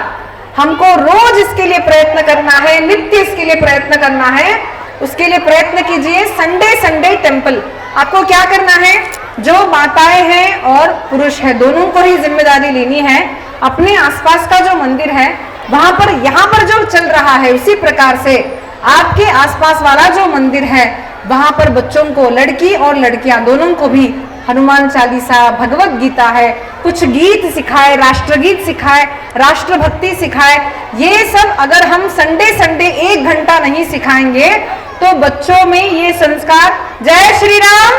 हमको रोज इसके लिए प्रयत्न करना है, नित्य इसके लिए प्रयत्न करना है। उसके लिए प्रयत्न कीजिए। Sunday Sunday temple. आपको क्या करना है? जो माताएं हैं और पुरुष है, दोनों को ही जिम्मेदारी लेनी है। अपने आसपास का जो मंदिर है वहां पर, यहाँ पर जो चल रहा है उसी प्रकार से आपके आसपास वाला जो मंदिर है वहां पर बच्चों को, लड़की और लड़कियां दोनों को भी हनुमान चालीसा, भगवत गीता है, कुछ गीत सिखाए, राष्ट्रगीत सिखाए, राष्ट्रभक्ति सिखाए। ये सब अगर हम संडे संडे 1 घंटा नहीं सिखाएंगे तो बच्चों में ये संस्कार, जय श्री राम,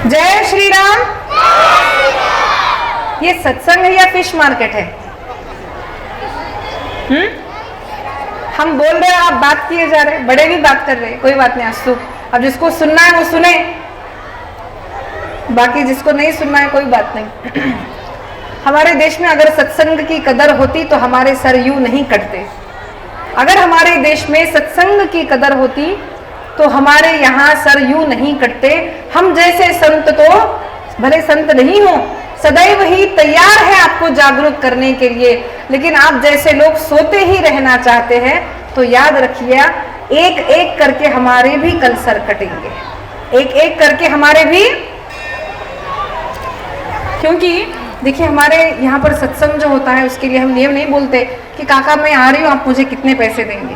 जय श्री राम। ये सत्संग है या फिश मार्केट है? हम बोल रहे हैं, आप बात किए जा रहे हैं, बड़े भी बात कर रहे हैं, कोई बात नहीं। आंसू, अब जिसको सुनना है वो सुने, बाकी जिसको नहीं सुनना है कोई बात नहीं। हमारे देश में अगर सत्संग की कदर होती तो हमारे सर यूं नहीं कटते। अगर हमारे देश में सत्संग की कदर होती तो हमारे यहाँ सर यूं नहीं कटते। हम जैसे संत तो भले संत नहीं हो, सदैव ही तैयार है आपको जागरूक करने के लिए, लेकिन आप जैसे लोग सोते ही रहना चाहते हैं। तो याद रखिए, एक एक करके हमारे भी कल सर कटेंगे, एक एक करके हमारे भी। क्योंकि देखिए, हमारे यहाँ पर सत्संग जो होता है उसके लिए हम नियम नहीं बोलते कि काका मैं आ रही हूँ, आप मुझे कितने पैसे देंगे,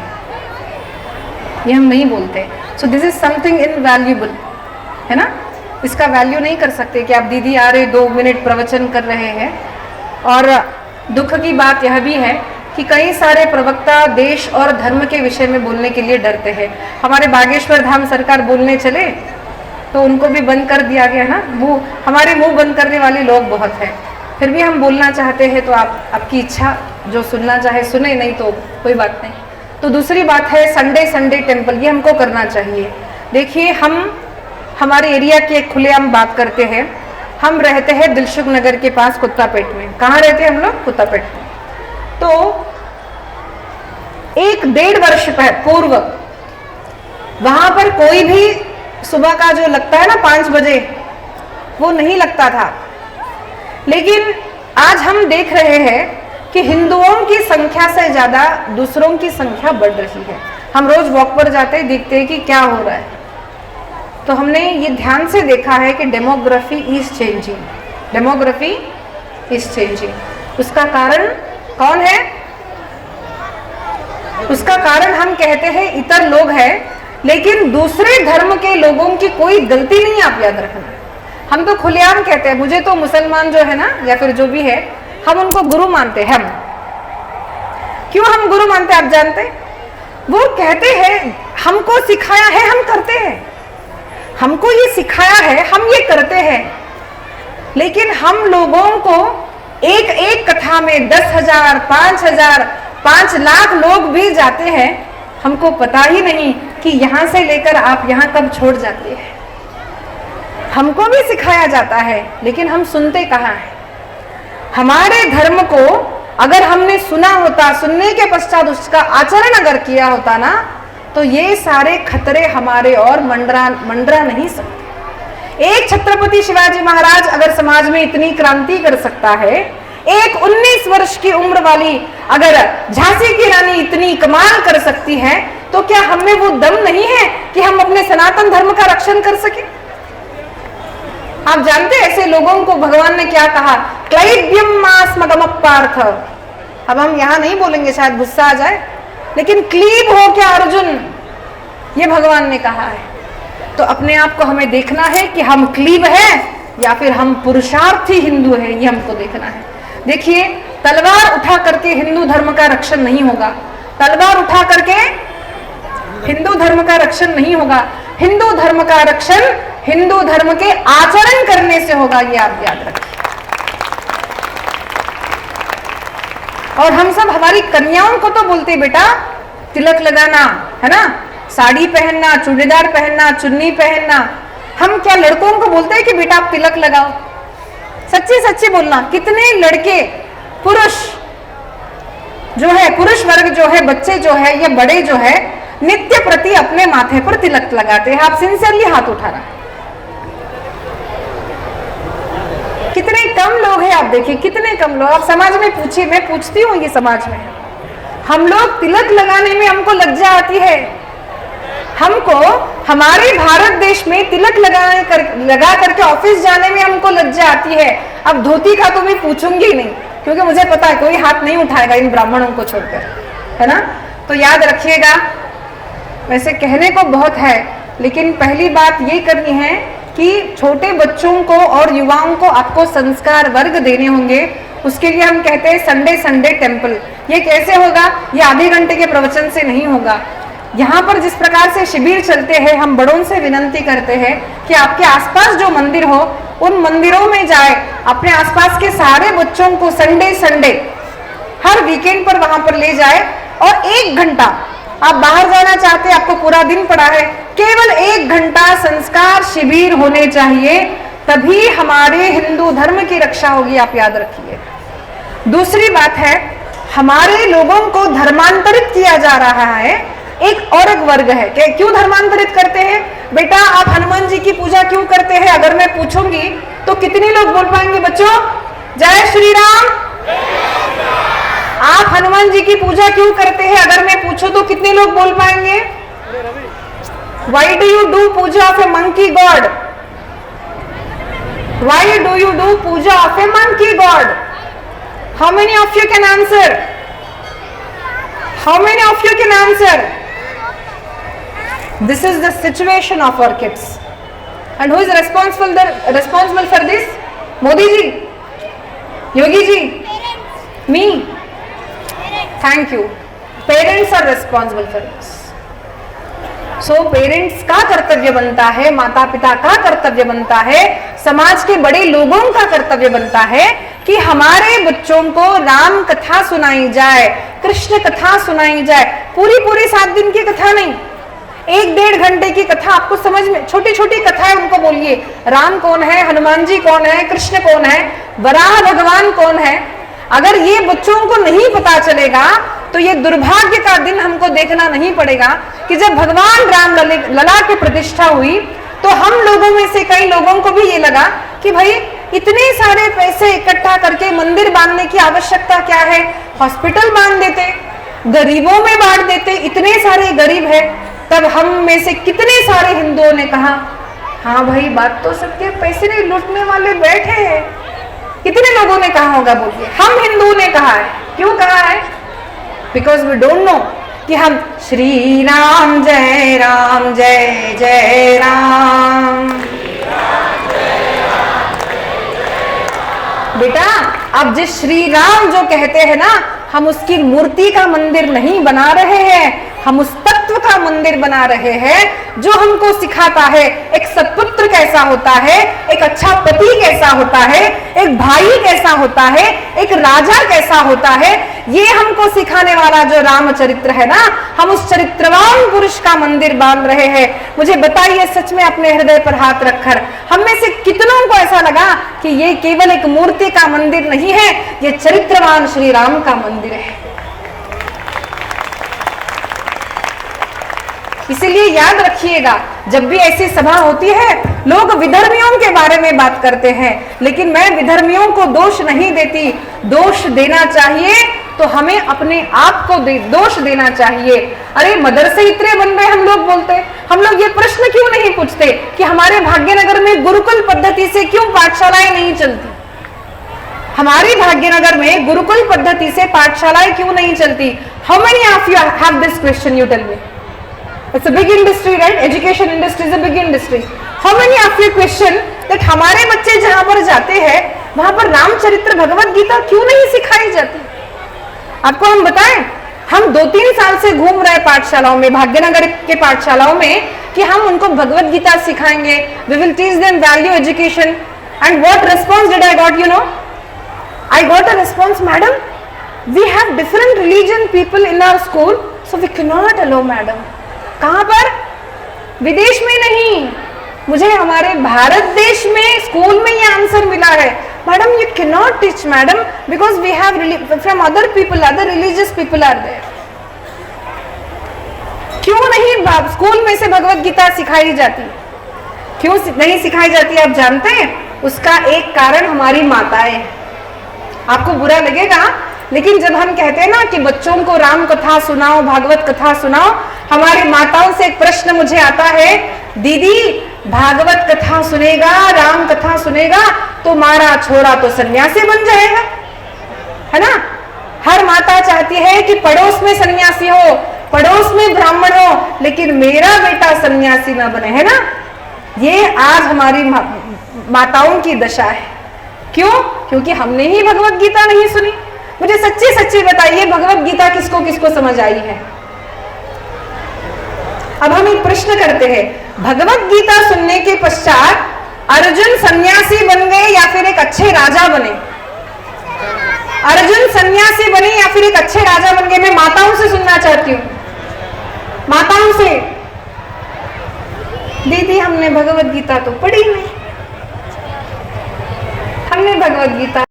ये हम नहीं बोलते। So this is something invaluable, है ना। इसका वैल्यू नहीं कर सकते कि आप दीदी आ रहे 2 मिनट प्रवचन कर रहे हैं। और दुख की बात यह भी है कि कई सारे प्रवक्ता देश और धर्म के विषय में बोलने के लिए डरते हैं। हमारे बागेश्वर धाम सरकार बोलने चले तो उनको भी बंद कर दिया गया ना, हमारे मुंह बंद करने वाले लोग बहुत हैं। फिर भी हम बोलना चाहते हैं तो आपकी इच्छा, जो सुनना चाहे सुने, नहीं तो कोई बात नहीं। तो दूसरी बात है संडे संडे टेम्पल, ये हमको करना चाहिए। देखिए, हम हमारे एरिया की एक खुलेआम बात करते हैं। हम रहते हैं दिलसुख नगर के पास कुत्तापेट में। कहाँ रहते हैं हम लोग? कुत्तापेट में। तो 1-1.5 वर्ष पूर्व वहां पर कोई भी सुबह का जो लगता है ना 5 बजे, वो नहीं लगता था। लेकिन आज हम देख रहे हैं कि हिंदुओं की संख्या से ज्यादा दूसरों की संख्या बढ़ रही है। हम रोज वॉक पर जाते हैं, देखते हैं कि क्या हो रहा है। तो हमने ये ध्यान से देखा है कि demography is changing, demography is changing. उसका कारण कौन है? उसका कारण हम कहते हैं इतर लोग हैं, लेकिन दूसरे धर्म के लोगों की कोई गलती नहीं, आप याद रखना। हम तो खुलेआम कहते हैं, मुझे तो मुसलमान जो है ना, या फिर जो भी है, हम उनको गुरु मानते हैं। हम क्यों हम गुरु मानते हैं आप जानते हैं? वो कहते हैं हमको सिखाया है, हम करते हैं, हमको ये सिखाया है, हम ये करते हैं। लेकिन हम लोगों को एक एक कथा में 10,000, 5,000, 5 लाख लोग भी जाते हैं, हमको पता ही नहीं कि यहां से लेकर आप यहां कब छोड़ जाते हैं। हमको भी सिखाया जाता है, लेकिन हम सुनते कहाँ हैं? हमारे धर्म को अगर हमने सुना होता, सुनने के पश्चात उसका आचरण अगर किया होता ना, तो ये सारे खतरे हमारे और मंडरा नहीं सकते। एक छत्रपति शिवाजी महाराज अगर समाज में इतनी क्रांति कर सकता है, एक 19 वर्ष की उम्र वाली अगर झांसी की रानी इतनी कमाल कर सकती है, तो क्या हमें वो दम नहीं है कि हम अपने सनातन धर्म का रक्षण कर सके? आप जानते हैं ऐसे लोगों को भगवान ने क्या कहा? क्लैब्यम मास्मगमपार्थ। अब हम यहां नहीं बोलेंगे, शायद गुस्सा आ जाए, लेकिन क्लीब हो क्या अर्जुन, ये भगवान ने कहा है। तो अपने आप को हमें देखना है कि हम क्लीब हैं या फिर हम पुरुषार्थी हिंदू हैं, ये हमको देखना है। देखिए, तलवार उठा करके हिंदू धर्म का रक्षण नहीं होगा, तलवार उठा करके हिंदू धर्म का रक्षण नहीं होगा। हिंदू धर्म का रक्षण हिंदू धर्म के आचरण करने से होगा, ये आप याद रखिए। और हम सब हमारी कन्याओं को तो बोलते हैं बेटा तिलक लगाना, है ना, साड़ी पहनना, चूड़ीदार पहनना, चुन्नी पहनना। हम क्या लड़कों को बोलते हैं कि बेटा आप तिलक लगाओ? सच्ची सच्ची बोलना, कितने लड़के पुरुष जो है, पुरुष वर्ग जो है, बच्चे जो है या बड़े जो है, नित्य प्रति अपने माथे पर तिलक लगाते हैं? आप सिंसियरली हाथ उठाना। कितने कम लोग हैं, आप देखिए कितने कम लोग। आप समाज में पूछिए, मैं पूछती हूँ ये समाज में, हम लोग तिलक लगाने में हमको लज्जा आती है। हमको हमारे भारत देश में तिलक लगा करके ऑफिस जाने में हमको लज्जा आती है। अब धोती का तो मैं पूछूंगी नहीं, क्योंकि मुझे पता है कोई हाथ नहीं उठाएगा इन ब्राह्मणों को छोड़कर, है ना। तो याद रखिएगा, वैसे कहने को बहुत है, लेकिन पहली बात ये करनी है कि छोटे बच्चों को और युवाओं को आपको संस्कार वर्ग देने होंगे। उसके लिए हम कहते हैं संडे संडे टेम्पल। ये कैसे होगा? ये आधे घंटे के प्रवचन से नहीं होगा। यहाँ पर जिस प्रकार से शिविर चलते हैं, हम बड़ों से विनंती करते हैं कि आपके आसपास जो मंदिर हो, उन मंदिरों में जाए, अपने आसपास के सारे बच्चों को संडे संडे हर वीकेंड पर वहां पर ले जाए, और 1 घंटा, आप बाहर जाना चाहते हैं, आपको पूरा दिन पड़ा है, केवल 1 घंटा संस्कार शिविर होने चाहिए, तभी हमारे हिंदू धर्म की रक्षा होगी, आप याद रखिए। दूसरी बात है, हमारे लोगों को धर्मांतरित किया जा रहा है, एक और एक वर्ग है कि क्यों धर्मांतरित करते हैं? बेटा आप हनुमान जी की पूजा क्यों करते हैं? अगर मैं पूछूंगी तो कितने लोग बोल पाएंगे बच्चों? जय श्री राम। आप हनुमान जी की पूजा क्यों करते हैं? अगर मैं पूछूं तो कितने लोग बोल पाएंगे? Why do you do puja of a monkey god? Why do you do puja of a monkey god? How many of you can answer? How many of you can answer? This is the situation of our kids. And who is responsible for this? Modi ji? Yogi ji? Me? Thank you. Parents are responsible for this. So parents का कर्तव्य बनता है, माता पिता का कर्तव्य बनता है, समाज के बड़े लोगों का कर्तव्य बनता है कि हमारे बच्चों को राम कथा सुनाई जाए, कृष्ण कथा सुनाई जाए। पूरी 7 दिन की कथा नहीं, 1-1.5 घंटे की कथा आपको समझ में, छोटी छोटी कथाएं उनको बोलिए। राम कौन है, हनुमान जी कौन है, कृष्ण कौन है, वराह भगवान कौन है। अगर ये बच्चों को नहीं पता चलेगा तो ये दुर्भाग्य का दिन हमको देखना नहीं पड़ेगा कि जब भगवान राम लला की प्रतिष्ठा हुई तो हम लोगों में से कई लोगों को भी ये लगा कि भाई इतने सारे पैसे इकट्ठा करके मंदिर बांधने की आवश्यकता क्या है, हॉस्पिटल बांध देते। गरीबों में बांट देते, इतने सारे गरीब है। तब हम में से कितने सारे हिंदुओं ने कहा हाँ भाई बात तो सबके, पैसे नहीं लूटने वाले बैठे हैं। कितने लोगों ने कहा होगा बोलिए? हम हिंदुओं ने कहा है। क्यों कहा है? बिकॉज वी डोंट नो कि हम श्री राम जय जय राम। बेटा अब जिस श्री राम जो कहते हैं ना, हम उसकी मूर्ति का मंदिर नहीं बना रहे हैं, हम उस तत्व का मंदिर बना रहे हैं जो हमको सिखाता है एक सत्पुत्र कैसा होता है, एक अच्छा पति कैसा होता है, एक भाई कैसा होता है, एक राजा कैसा होता है। ये हमको सिखाने वाला जो रामचरित्र है ना, हम उस चरित्रवान पुरुष का मंदिर बांध रहे हैं। मुझे बताइए सच में अपने हृदय पर हाथ रखकर, हम में से कितनों को ऐसा लगा कि ये केवल एक मूर्ति का मंदिर नहीं है, ये चरित्रवान श्री राम का मंदिर है। इसीलिए याद रखिएगा, जब भी ऐसी सभा होती है लोग विधर्मियों के बारे में बात करते हैं, लेकिन मैं विधर्मियों को दोष नहीं देती। दोष देना चाहिए तो हमें अपने आप को दोष देना चाहिए। अरे मदरसे इतने बन रहे, हम लोग बोलते, हम लोग ये प्रश्न क्यों नहीं पूछते कि हमारे भाग्यनगर में गुरुकुल पद्धति से क्यों पाठशालाएं नहीं चलती? हमारी भाग्यनगर में गुरुकुल पद्धति से पाठशालाएं क्यों नहीं चलती? How many of you have this question? You tell me. It's a big industry, right? Education industry is a big industry. How many of you question that हमारे बच्चे जहां पर जाते हैं वहां पर रामचरित्र भगवत गीता क्यों नहीं सिखाई जाती? आपको हम बताएं, हम 2-3 साल से घूम रहे पाठशालाओं में, भाग्यनगर के पाठशालाओं में, कि हम उनको भगवत गीता सिखाएंगे, we will teach them value education. And what response did I got? You know, I got a response, madam, we have different religion people in our school, so we cannot allow, madam. कहां पर? विदेश में नहीं, मुझे हमारे भारत देश में school में ये आंसर मिला है, madam you can not teach madam because we have from other people, other religious people are there. क्यों नहीं स्कूल में से भगवत गीता सिखाई जाती? क्यों नहीं सिखाई जाती आप जानते हैं? उसका एक कारण हमारी माताएं। आपको बुरा लगेगा, लेकिन जब हम कहते हैं ना कि बच्चों को राम कथा सुनाओ, भागवत कथा सुनाओ, हमारी माताओं से एक प्रश्न मुझे आता है, दीदी भागवत कथा सुनेगा, राम कथा सुनेगा तो मारा छोरा तो सन्यासी बन जाएगा, है ना? हर माता चाहती है कि पड़ोस में सन्यासी हो, पड़ोस में ब्राह्मण हो, लेकिन मेरा बेटा सन्यासी ना बने, है ना? ये आज हमारी माताओं की दशा है। क्यों? क्योंकि हमने ही भगवत गीता नहीं सुनी। मुझे सच्ची सच्ची बताइए, भगवत गीता किसको किसको समझ आई है? अब हम एक प्रश्न करते हैं, भगवत गीता सुनने के पश्चात अर्जुन सन्यासी बन गए या फिर एक अच्छे राजा बने? अर्जुन सन्यासी बने या फिर एक अच्छे राजा बन गए? मैं माताओं से सुनना चाहती हूँ, माताओं से। दीदी हमने भगवत गीता तो पढ़ी नहीं, हमने भगवत गीता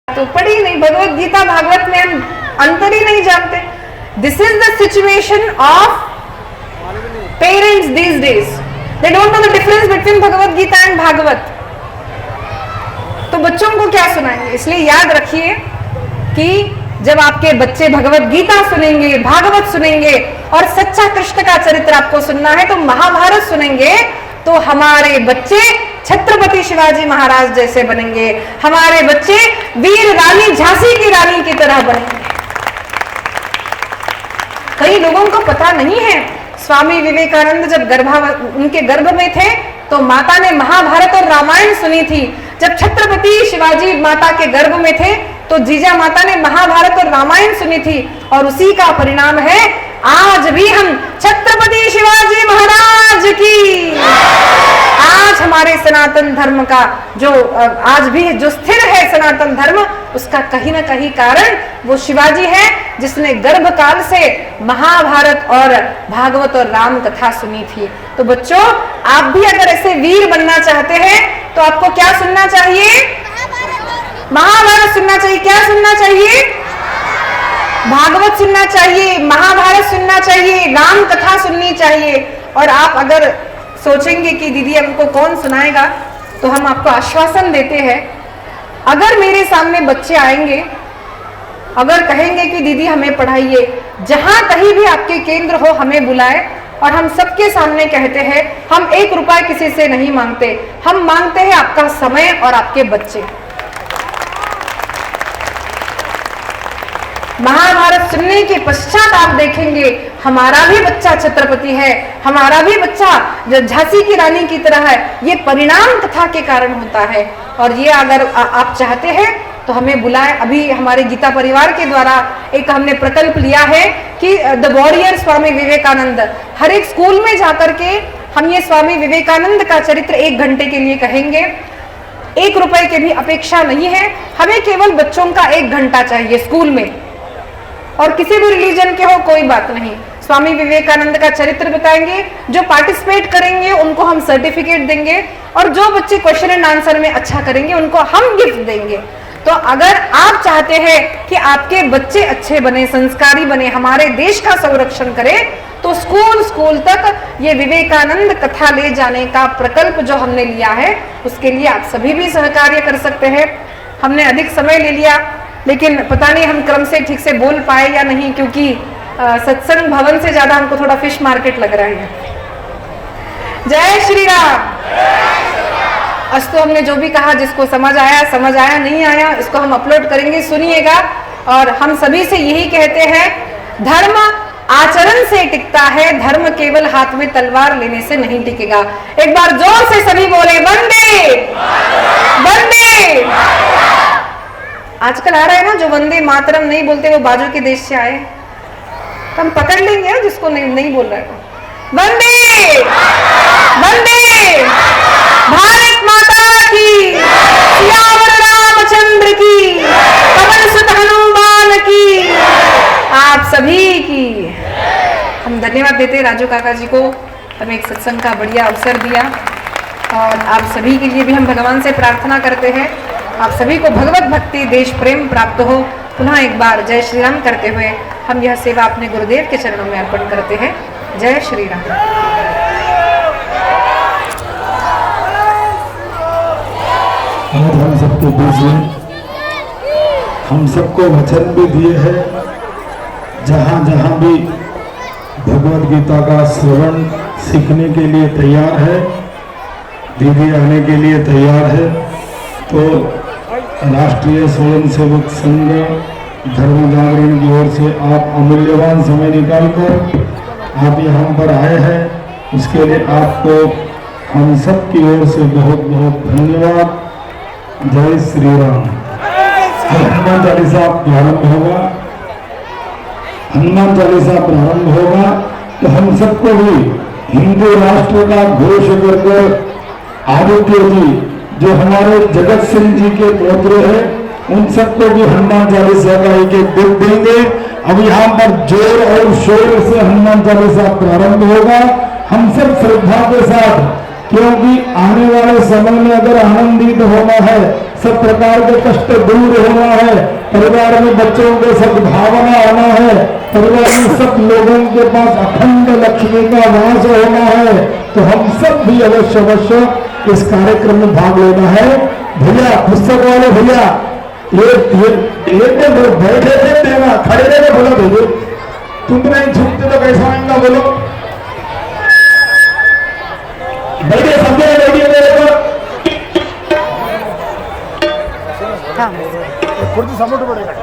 तो पढ़ी नहीं, भगवत गीता भागवत में हम अंतर ही नहीं जानते। This is the situation of parents these days, they don't know the difference between Bhagavad Gita and Bhagavat. तो बच्चों को क्या सुनाएंगे? इसलिए याद रखिए कि जब आपके बच्चे भगवत गीता सुनेंगे, भागवत सुनेंगे और सच्चा कृष्ण का चरित्र आपको सुनना है तो महाभारत सुनेंगे, तो हमारे बच्चे छत्रपति शिवाजी महाराज जैसे बनेंगे, हमारे बच्चे वीर रानी झांसी की रानी की तरह बनेंगे। कई लोगों को पता नहीं है, स्वामी विवेकानंद जब उनके गर्भ में थे तो माता ने महाभारत और रामायण सुनी थी। जब छत्रपति शिवाजी माता के गर्भ में थे तो जीजा माता ने महाभारत और रामायण सुनी थी, और उसी का परिणाम है आज भी हम छत्रपति शिवाजी महाराज की, आज हमारे सनातन धर्म का जो आज भी जो स्थिर है सनातन धर्म, उसका कहीं ना कहीं कारण वो शिवाजी है, जिसने गर्भकाल से महाभारत और भागवत और राम कथा सुनी थी। तो बच्चों, आप भी अगर ऐसे वीर बनना चाहते हैं तो आपको क्या सुनना चाहिए? महाभारत सुनना चाहिए। क्या सुनना चाहिए? भागवत सुनना चाहिए, महाभारत सुनना चाहिए, राम कथा सुननी चाहिए। और आप अगर सोचेंगे कि दीदी हमको कौन सुनाएगा, तो हम आपको आश्वासन देते हैं, अगर मेरे सामने बच्चे आएंगे, अगर कहेंगे कि दीदी हमें पढ़ाइए, जहां कहीं भी आपके केंद्र हो हमें बुलाए और हम सबके सामने कहते हैं हम 1 रुपया किसी से नहीं मांगते, हम मांगते हैं आपका समय और आपके बच्चे। महाभारत सुनने के पश्चात आप देखेंगे हमारा भी बच्चा छत्रपति है, हमारा भी बच्चा झांसी की रानी की तरह है। ये परिणाम कथा के कारण होता है और ये अगर आप चाहते हैं तो हमें बुलाएं। अभी हमारे गीता परिवार के द्वारा एक हमने प्रकल्प लिया है कि द वॉरियर स्वामी विवेकानंद, हर एक स्कूल में जाकर के हम ये स्वामी विवेकानंद का चरित्र 1 घंटे के लिए कहेंगे। 1 रुपए की भी अपेक्षा नहीं है, हमें केवल बच्चों का 1 घंटा चाहिए स्कूल में, और किसी भी रिलीजन के हो कोई बात नहीं। स्वामी विवेकानंद का चरित्र बताएंगे, जो पार्टिसिपेट करेंगे उनको हम सर्टिफिकेट देंगे और जो बच्चे क्वेश्चन एंड आंसर में अच्छा करेंगे उनको हम गिफ्ट देंगे। तो अगर आप चाहते हैं कि आपके बच्चे अच्छे बने, संस्कारी बने, हमारे देश का संरक्षण करें, तो स्कूल स्कूल तक ये विवेकानंद कथा ले जाने का प्रकल्प जो हमने लिया है उसके लिए आप सभी भी सहकार्य कर सकते हैं। हमने अधिक समय ले लिया, लेकिन पता नहीं हम क्रम से ठीक से बोल पाए या नहीं, क्योंकि सत्संग भवन से ज्यादा हमको थोड़ा फिश मार्केट लग रहा है। जय श्री राम। आज तो हमने जो भी कहा, जिसको समझ आया नहीं आया, इसको हम अपलोड करेंगे, सुनिएगा। और हम सभी से यही कहते हैं, धर्म आचरण से टिकता है, धर्म केवल हाथ में तलवार लेने से नहीं टिकेगा। एक बार जोर से सभी बोले वंदे वंदे। आजकल आ रहा है ना जो वंदे मातरम नहीं बोलते वो बाजू के देश से आए, तो हम पकड़ लेंगे जिसको नहीं बोल रहा है। वंदे वंदे भारत माता की, सियावर रामचंद्र की, पवन सुत हनुमान की, आप सभी की हम धन्यवाद देते हैं। राजू काका जी को हमें एक सत्संग का बढ़िया अवसर दिया, और आप सभी के लिए भी हम भगवान से प्रार्थना करते हैं आप सभी को भगवत भक्ति देश प्रेम प्राप्त हो। पुनः एक बार जय श्री राम करते हुए हम यह सेवा अपने गुरुदेव के चरणों में अर्पण करते हैं। जय श्री राम। आज हम सबके बीच में हम सबको वचन भी दिए हैं, जहाँ जहाँ भी भगवत गीता का श्रवण सीखने के लिए तैयार है, दीदी आने के लिए तैयार है, तो राष्ट्रीय स्वयंसेवक संघ धर्म जागरण की ओर से आप अमूल्यवान समय निकालकर आप यहाँ पर आए हैं, उसके लिए आपको हम सब की ओर से बहुत बहुत धन्यवाद। जय श्री राम। हनुमान चालीसा प्रारंभ होगा, हनुमान चालीसा प्रारंभ होगा, तो हम सबको भी हिंदू राष्ट्र का घोष करकर आदित्य जी जो हमारे जगत सिंह जी के पौत्र हैं, उन सबको भी हनुमान चालीसा का एक दिन देंगे। अब यहाँ पर जोर और शोर से हनुमान चालीसा प्रारंभ होगा। हम सब श्रद्धा के साथ, क्योंकि आने वाले समय में अगर आनंदित होना है, सब प्रकार के कष्ट दूर होना है, परिवार में बच्चों के सद्भावना आना है, परिवार में सब लोगों के पास अखंड लक्ष्मी का वास होना है, तो हम सब भी अवश्य इस कार्यक्रम में भाग लेना है। भैया पुस्तक वाले भैया, ये तो बैठे थे देना, खड़े रहे बोलो भैया, तुम नहीं झुकते तो कैसा आएगा बोलो। बैठे समझे बैठिए मेरे को। हाँ समोर पडेगा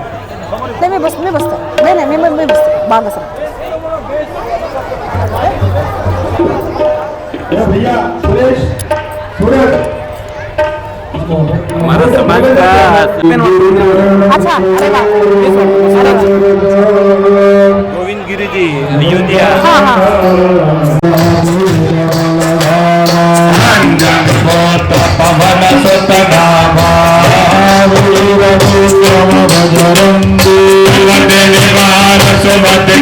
नहीं, मैं बसता नहीं मैं बसता बांध भैया सुरेश हमारा समाज का अच्छा गोविंद गिरी जी अयोध्या पवन सुत नामा वीर विक्रम बजरंगी सुमति